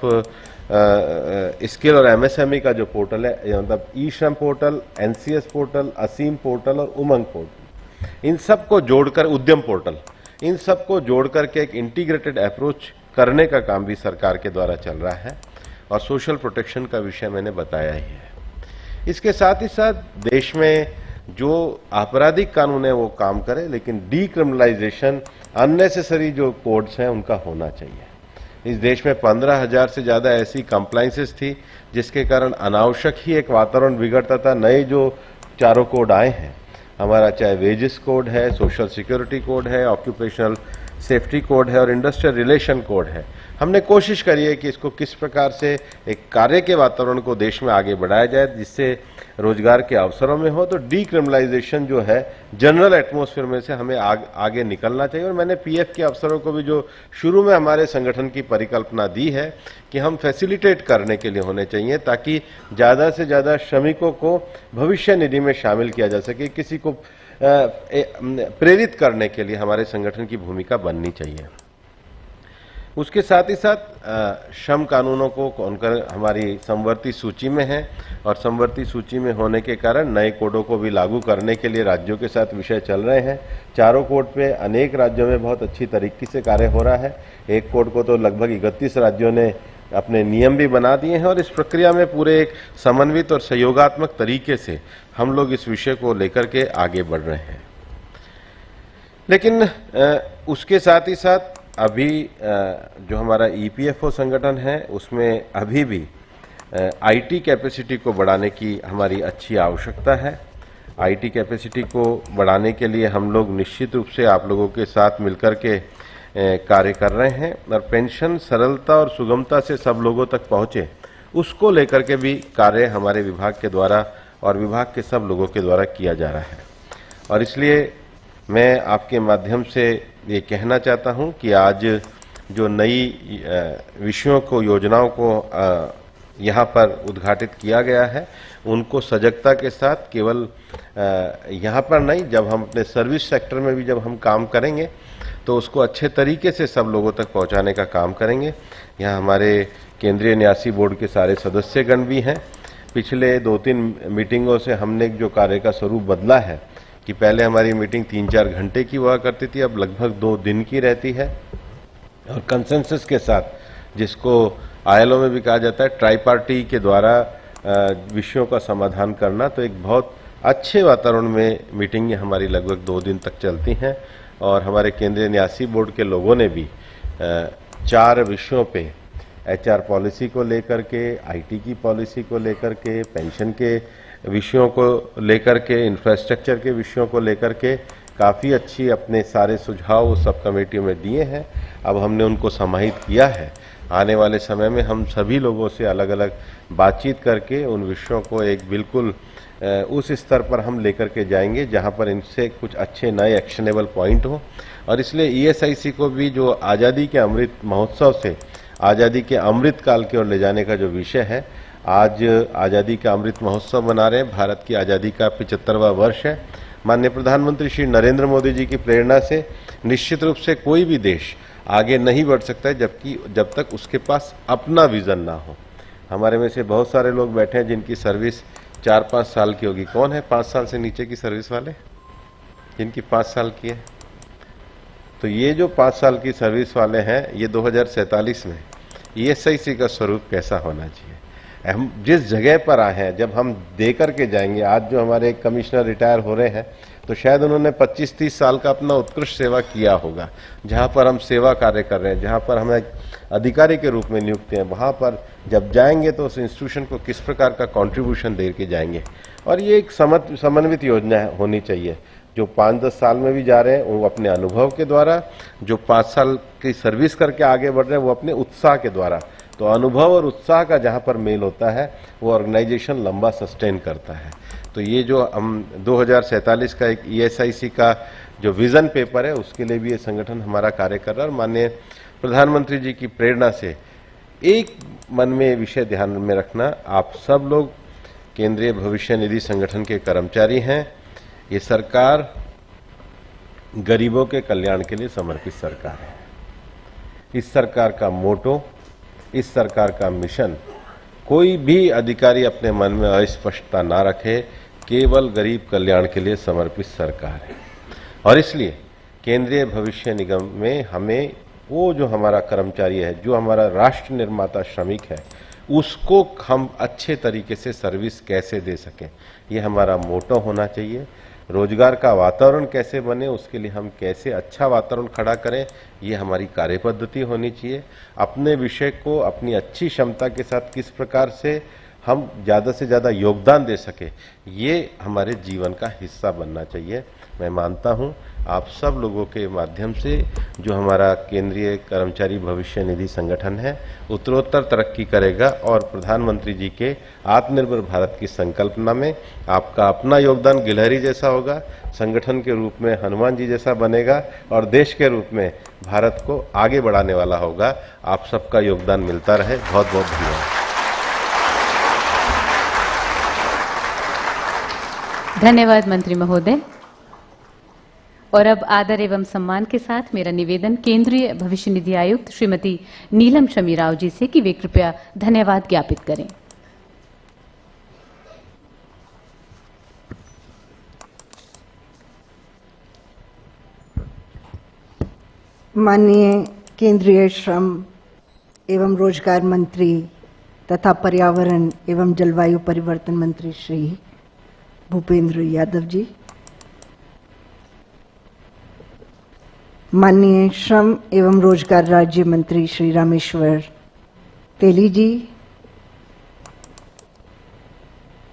स्किल और एमएसएमई का जो पोर्टल है, मतलब ई श्रम पोर्टल, एनसीएस पोर्टल, असीम पोर्टल और उमंग पोर्टल, इन सबको जोड़कर उद्यम पोर्टल, इन सबको जोड़ करके एक इंटीग्रेटेड अप्रोच करने का काम भी सरकार के द्वारा चल रहा है। और सोशल प्रोटेक्शन का विषय मैंने बताया ही है। इसके साथ ही साथ देश में जो आपराधिक कानून है वो काम करे, लेकिन डीक्रिमिनलाइजेशन, अननेसेसरी जो कोड्स हैं उनका होना चाहिए। इस देश में 15,000 से ज़्यादा ऐसी कंप्लाइंसेस थी जिसके कारण अनावश्यक ही एक वातावरण बिगड़ता था। नए जो चारों कोड आए हैं, हमारा चाहे वेजेस कोड है, सोशल सिक्योरिटी कोड है, ऑक्यूपेशनल सेफ्टी कोड है और इंडस्ट्रियल रिलेशन कोड है, हमने कोशिश करी है कि इसको किस प्रकार से एक कार्य के वातावरण को देश में आगे बढ़ाया जाए जिससे रोजगार के अवसरों में हो। तो डीक्रिमिनलाइजेशन जो है जनरल एटमॉस्फेयर में से हमें आगे निकलना चाहिए। और मैंने पीएफ के अफसरों को भी जो शुरू में हमारे संगठन की परिकल्पना दी है कि हम फैसिलिटेट करने के लिए होने चाहिए, ताकि ज़्यादा से ज़्यादा श्रमिकों को भविष्य निधि में शामिल किया जा सके। किसी को प्रेरित करने के लिए हमारे संगठन की भूमिका बननी चाहिए। उसके साथ ही साथ श्रम कानूनों को कौनकर हमारी समवर्ती सूची में है, और समवर्ती सूची में होने के कारण नए कोडों को भी लागू करने के लिए राज्यों के साथ विषय चल रहे हैं। चारों कोड पे अनेक राज्यों में बहुत अच्छी तरीके से कार्य हो रहा है। एक कोड को तो लगभग 31 राज्यों ने अपने नियम भी बना दिए हैं, और इस प्रक्रिया में पूरे एक समन्वित और सहयोगात्मक तरीके से हम लोग इस विषय को लेकर के आगे बढ़ रहे हैं। लेकिन उसके साथ ही साथ अभी जो हमारा ईपीएफओ संगठन है उसमें अभी भी आईटी कैपेसिटी को बढ़ाने की हमारी अच्छी आवश्यकता है। आईटी कैपेसिटी को बढ़ाने के लिए हम लोग निश्चित रूप से आप लोगों के साथ मिलकर के कार्य कर रहे हैं, और पेंशन सरलता और सुगमता से सब लोगों तक पहुंचे, उसको लेकर के भी कार्य हमारे विभाग के द्वारा और विभाग के सब लोगों के द्वारा किया जा रहा है। और इसलिए मैं आपके माध्यम से ये कहना चाहता हूं कि आज जो नई विषयों को, योजनाओं को यहाँ पर उद्घाटित किया गया है, उनको सजगता के साथ केवल यहाँ पर नहीं, जब हम अपने सर्विस सेक्टर में भी जब हम काम करेंगे तो उसको अच्छे तरीके से सब लोगों तक पहुँचाने का काम करेंगे। यहाँ हमारे केंद्रीय न्यासी बोर्ड के सारे सदस्यगण भी हैं। पिछले 2-3 मीटिंगों से हमने जो कार्य का स्वरूप बदला है कि पहले हमारी मीटिंग 3-4 घंटे की हुआ करती थी, अब लगभग 2 दिन की रहती है, और कंसेंसस के साथ, जिसको आईएलओ में भी कहा जाता है, ट्राईपार्टी के द्वारा विषयों का समाधान करना। तो एक बहुत अच्छे वातावरण में मीटिंगें हमारी लगभग 2 दिन तक चलती हैं, और हमारे केंद्रीय न्यासी बोर्ड के लोगों ने भी 4 विषयों पे, एचआर पॉलिसी को लेकर के, आईटी की पॉलिसी को लेकर के, पेंशन के विषयों को लेकर के, इंफ्रास्ट्रक्चर के विषयों को लेकर के काफ़ी अच्छी अपने सारे सुझाव सब कमेटियों में दिए हैं। अब हमने उनको समाहित किया है। आने वाले समय में हम सभी लोगों से अलग अलग बातचीत करके उन विषयों को एक बिल्कुल उस स्तर पर हम लेकर के जाएंगे जहां पर इनसे कुछ अच्छे नए एक्शनेबल पॉइंट हो। और इसलिए ईएसआईसी को भी जो आज़ादी के अमृत महोत्सव से आज़ादी के अमृत काल की ओर ले जाने का जो विषय है, आज आज़ादी का अमृत महोत्सव मना रहे हैं। भारत की आज़ादी का 75वां वर्ष है। माननीय प्रधानमंत्री श्री नरेंद्र मोदी जी की प्रेरणा से निश्चित रूप से कोई भी देश आगे नहीं बढ़ सकता है जब तक उसके पास अपना विजन ना हो। हमारे में से बहुत सारे लोग बैठे हैं जिनकी सर्विस 4-5 साल की होगी। कौन है 5 साल से नीचे की सर्विस वाले जिनकी 5 साल की है? तो ये जो 5 साल की सर्विस वाले हैं, ये 2047 में ईएसआईसी का स्वरूप कैसा होना चाहिए। हम जिस जगह पर आए हैं, जब हम दे करके जाएंगे, आज जो हमारे कमिश्नर रिटायर हो रहे हैं तो शायद उन्होंने 25-30 साल का अपना उत्कृष्ट सेवा किया होगा। जहाँ पर हम सेवा कार्य कर रहे हैं, जहाँ पर हम एक अधिकारी के रूप में नियुक्त हैं, वहाँ पर जब जाएंगे तो उस इंस्टीट्यूशन को किस प्रकार का कंट्रीब्यूशन दे के जाएंगे। और ये एक समन्वित योजना होनी चाहिए। जो 5-10 साल में भी जा रहे हैं वो अपने अनुभव के द्वारा, जो 5 साल की सर्विस करके आगे बढ़ रहे हैं वो अपने उत्साह के द्वारा। तो अनुभव और उत्साह का जहाँ पर मेल होता है वो ऑर्गेनाइजेशन लंबा सस्टेन करता है। तो ये जो हम 2047 का एक ईएसआईसी का जो विज़न पेपर है, उसके लिए भी ये संगठन हमारा कार्य कर रहा है। और माननीय प्रधानमंत्री जी की प्रेरणा से एक मन में विषय ध्यान में रखना, आप सब लोग केंद्रीय भविष्य निधि संगठन के कर्मचारी हैं। ये सरकार गरीबों के कल्याण के लिए समर्पित सरकार है। इस सरकार का मोटो, इस सरकार का मिशन, कोई भी अधिकारी अपने मन में अस्पष्टता ना रखे, केवल गरीब कल्याण के लिए समर्पित सरकार है। और इसलिए केंद्रीय भविष्य निगम में हमें वो जो हमारा कर्मचारी है, जो हमारा राष्ट्र निर्माता श्रमिक है, उसको हम अच्छे तरीके से सर्विस कैसे दे सकें, ये हमारा मोटो होना चाहिए। रोजगार का वातावरण कैसे बने, उसके लिए हम कैसे अच्छा वातावरण खड़ा करें, ये हमारी कार्यपद्धति होनी चाहिए। अपने विषय को अपनी अच्छी क्षमता के साथ किस प्रकार से हम ज़्यादा से ज़्यादा योगदान दे सके, ये हमारे जीवन का हिस्सा बनना चाहिए। मैं मानता हूँ आप सब लोगों के माध्यम से जो हमारा केंद्रीय कर्मचारी भविष्य निधि संगठन है उत्तरोत्तर तरक्की करेगा और प्रधानमंत्री जी के आत्मनिर्भर भारत की संकल्पना में आपका अपना योगदान गिलहरी जैसा होगा, संगठन के रूप में हनुमान जी जैसा बनेगा और देश के रूप में भारत को आगे बढ़ाने वाला होगा। आप सबका योगदान मिलता रहे। बहुत बहुत धन्यवाद। धन्यवाद मंत्री महोदय। और अब आदर एवं सम्मान के साथ मेरा निवेदन केंद्रीय भविष्य निधि आयुक्त श्रीमती नीलम शमी राव जी से कि वे कृपया धन्यवाद ज्ञापित करें। माननीय केंद्रीय श्रम एवं रोजगार मंत्री तथा पर्यावरण एवं जलवायु परिवर्तन मंत्री श्री भूपेंद्र यादव जी, माननीय श्रम एवं रोजगार राज्य मंत्री श्री रामेश्वर तेली जी,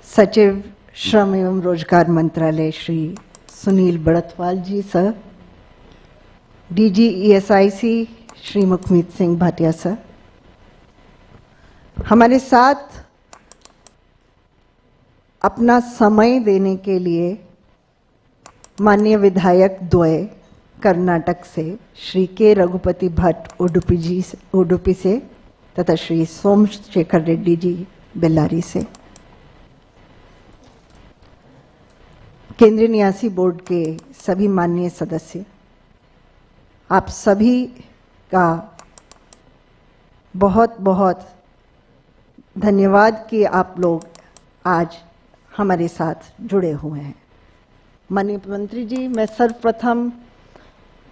सचिव श्रम एवं रोजगार मंत्रालय Shri Sunil Barthwal ji sir, DG ESIC Shri Mukhmeet Singh Bhatia sir, हमारे साथ अपना समय देने के लिए माननीय विधायक द्वय कर्नाटक से श्री के रघुपति भट्ट उडुपी से तथा श्री सोमशेखर रेड्डी जी बेल्लारी से, केंद्रीय न्यासी बोर्ड के सभी माननीय सदस्य, आप सभी का बहुत बहुत धन्यवाद कि आप लोग आज हमारे साथ जुड़े हुए हैं। माननीय मंत्री जी, मैं सर्वप्रथम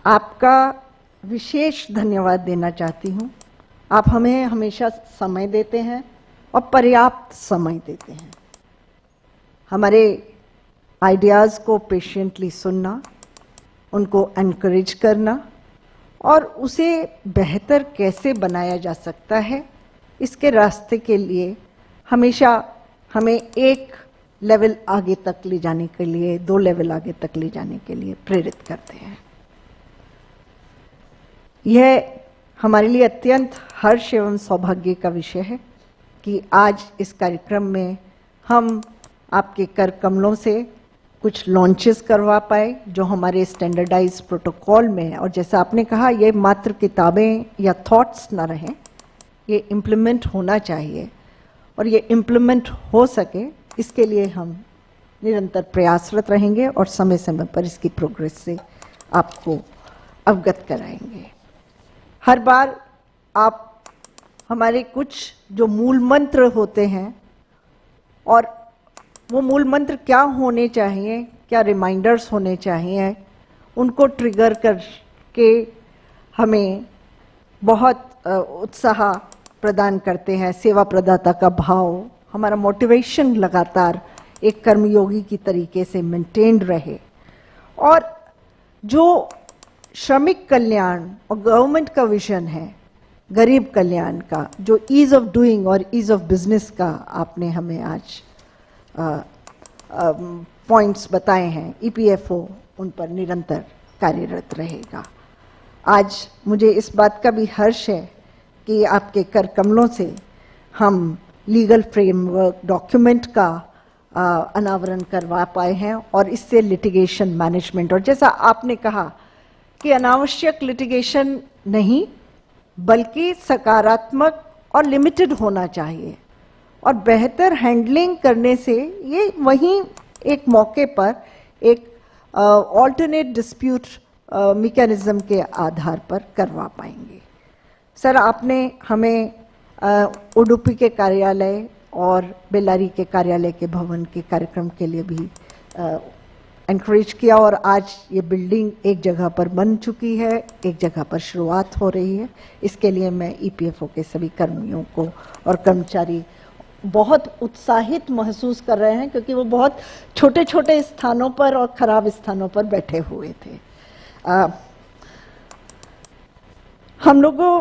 आपका विशेष धन्यवाद देना चाहती हूँ। आप हमें हमेशा समय देते हैं और पर्याप्त समय देते हैं। हमारे आइडियाज़ को पेशेंटली सुनना, उनको एनकरेज करना और उसे बेहतर कैसे बनाया जा सकता है, इसके रास्ते के लिए हमेशा हमें एक लेवल आगे तक ले जाने के लिए, 2 लेवल आगे तक ले जाने के लिए प्रेरित करते हैं। यह हमारे लिए अत्यंत हर्ष एवं सौभाग्य का विषय है कि आज इस कार्यक्रम में हम आपके कर कमलों से कुछ लॉन्चेस करवा पाए जो हमारे स्टैंडर्डाइज प्रोटोकॉल में है। और जैसा आपने कहा, ये मात्र किताबें या थॉट्स ना रहें, ये इम्प्लीमेंट होना चाहिए और ये इम्प्लीमेंट हो सके इसके लिए हम निरंतर प्रयासरत रहेंगे और समय समय पर इसकी प्रोग्रेस से आपको अवगत कराएंगे। हर बार आप हमारे कुछ जो मूल मंत्र होते हैं और वो मूल मंत्र क्या होने चाहिए, क्या रिमाइंडर्स होने चाहिए, उनको ट्रिगर करके हमें बहुत उत्साह प्रदान करते हैं। सेवा प्रदाता का भाव, हमारा मोटिवेशन लगातार एक कर्मयोगी की तरीके से मेंटेन्ड रहे और जो श्रमिक कल्याण और गवर्नमेंट का विजन है गरीब कल्याण का, जो ईज ऑफ डूइंग और ईज ऑफ बिजनेस का आपने हमें आज पॉइंट्स बताए हैं, EPFO उन पर निरंतर कार्यरत रहेगा। आज मुझे इस बात का भी हर्ष है कि आपके कर कमलों से हम लीगल फ्रेमवर्क डॉक्यूमेंट का अनावरण करवा पाए हैं और इससे लिटिगेशन मैनेजमेंट, और जैसा आपने कहा कि अनावश्यक लिटिगेशन नहीं बल्कि सकारात्मक और लिमिटेड होना चाहिए, और बेहतर हैंडलिंग करने से ये वहीं एक मौके पर एक ऑल्टरनेट डिस्प्यूट मैकेनिज्म के आधार पर करवा पाएंगे। सर, आपने हमें उडुपी के कार्यालय और बेल्लारी के कार्यालय के भवन के कार्यक्रम के लिए भी एनकरेज किया, और आज ये बिल्डिंग एक जगह पर बन चुकी है, एक जगह पर शुरुआत हो रही है। इसके लिए मैं ईपीएफओ के सभी कर्मियों को और कर्मचारी बहुत उत्साहित महसूस कर रहे हैं, क्योंकि वो बहुत छोटे छोटे स्थानों पर और खराब स्थानों पर बैठे हुए थे। हम लोगों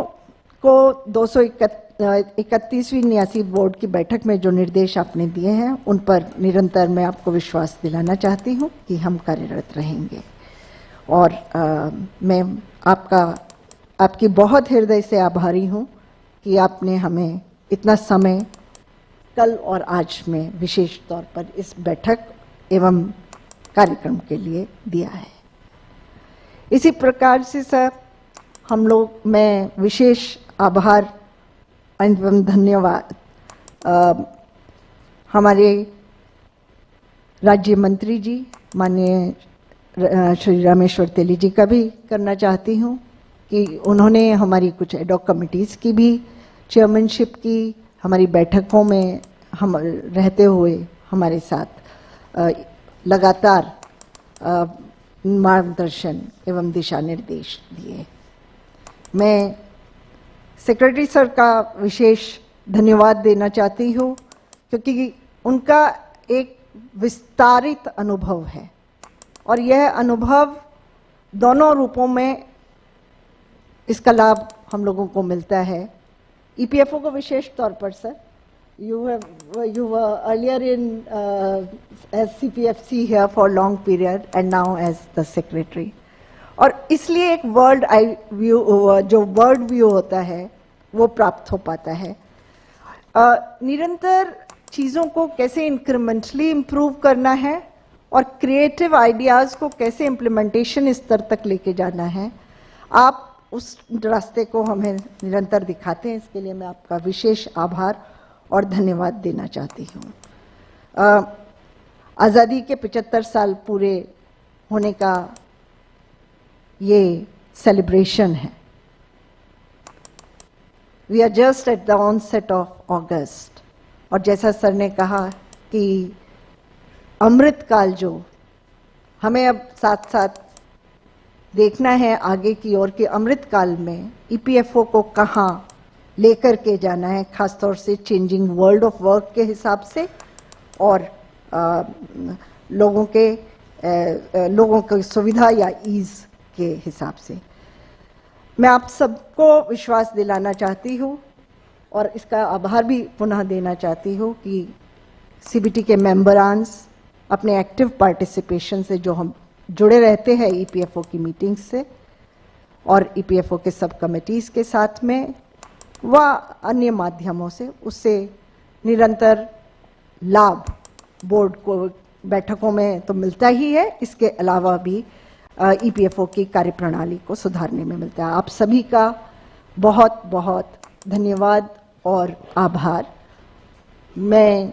को 231वीं न्यासी बोर्ड की बैठक में जो निर्देश आपने दिए हैं, उन पर निरंतर मैं आपको विश्वास दिलाना चाहती हूं कि हम कार्यरत रहेंगे। और मैं आपकी बहुत हृदय से आभारी हूं कि आपने हमें इतना समय कल और आज में विशेष तौर पर इस बैठक एवं कार्यक्रम के लिए दिया है। इसी प्रकार से सर, मैं विशेष आभार एवं धन्यवाद हमारे राज्य मंत्री जी माननीय श्री रामेश्वर तेली जी का भी करना चाहती हूँ कि उन्होंने हमारी कुछ एडॉक कमिटीज़ की भी चेयरमैनशिप की, हमारी बैठकों में हम रहते हुए हमारे साथ लगातार मार्गदर्शन एवं दिशा निर्देश दिए। मैं सेक्रेटरी सर का विशेष धन्यवाद देना चाहती हूँ, क्योंकि उनका एक विस्तारित अनुभव है, और यह अनुभव दोनों रूपों में इसका लाभ हम लोगों को मिलता है। ईपीएफओ को विशेष तौर पर sir, you were earlier in as CPFC here for long period and now as the secretary, और इसलिए एक वर्ल्ड आई व्यू, जो वर्ल्ड व्यू होता है वो प्राप्त हो पाता है। निरंतर चीज़ों को कैसे इंक्रीमेंटली इम्प्रूव करना है और क्रिएटिव आइडियाज़ को कैसे इम्प्लीमेंटेशन स्तर तक लेके जाना है, आप उस रास्ते को हमें निरंतर दिखाते हैं। इसके लिए मैं आपका विशेष आभार और धन्यवाद देना चाहती हूँ। आज़ादी के 75 साल पूरे होने का ये सेलिब्रेशन है। We are just at the onset of August, और जैसा सर ने कहा कि अमृत काल जो हमें अब साथ साथ देखना है आगे की ओर कि अमृत काल में ईपीएफओ को कहाँ लेकर के जाना है, खासतौर से चेंजिंग वर्ल्ड ऑफ वर्क के हिसाब से और लोगों की सुविधा या ईज के हिसाब से। मैं आप सबको विश्वास दिलाना चाहती हूँ और इसका आभार भी पुनः देना चाहती हूँ कि सीबीटी के मेंबरान्स अपने एक्टिव पार्टिसिपेशन से जो हम जुड़े रहते हैं ईपीएफओ की मीटिंग्स से और ईपीएफओ के सब कमिटीज़ के साथ में व अन्य माध्यमों से, उससे निरंतर लाभ बोर्ड को बैठकों में तो मिलता ही है, इसके अलावा भी ईपीएफओ की कार्यप्रणाली को सुधारने में मिलता है। आप सभी का बहुत बहुत धन्यवाद और आभार। मैं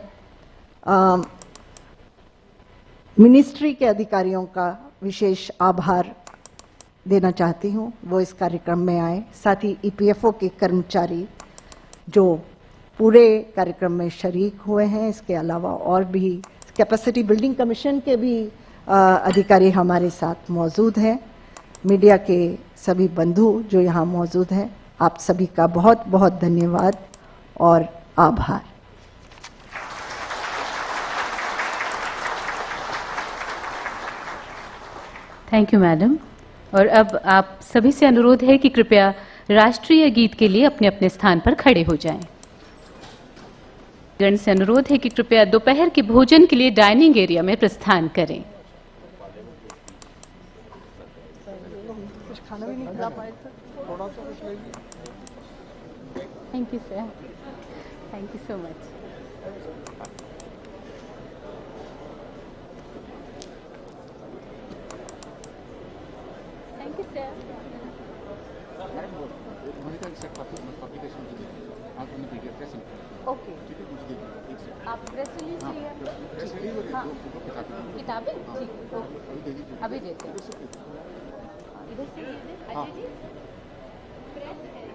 मिनिस्ट्री के अधिकारियों का विशेष आभार देना चाहती हूँ, वो इस कार्यक्रम में आए। साथ ही ईपीएफओ के कर्मचारी जो पूरे कार्यक्रम में शरीक हुए हैं, इसके अलावा और भी कैपेसिटी बिल्डिंग कमीशन के भी अधिकारी हमारे साथ मौजूद हैं। मीडिया के सभी बंधु जो यहाँ मौजूद हैं, आप सभी का बहुत बहुत धन्यवाद और आभार। Thank you madam. और अब आप सभी से अनुरोध है कि कृपया राष्ट्रीय गीत के लिए अपने अपने स्थान पर खड़े हो जाएं। गण से अनुरोध है कि कृपया दोपहर के भोजन के लिए डाइनिंग एरिया में प्रस्थान करें। Thank you sir, thank you so much. Thank you, sir. Release चाहिए? हाँ, किताबें ठीक, ओके, अभी देते हैं। इधर से अजय जी, प्रेस है।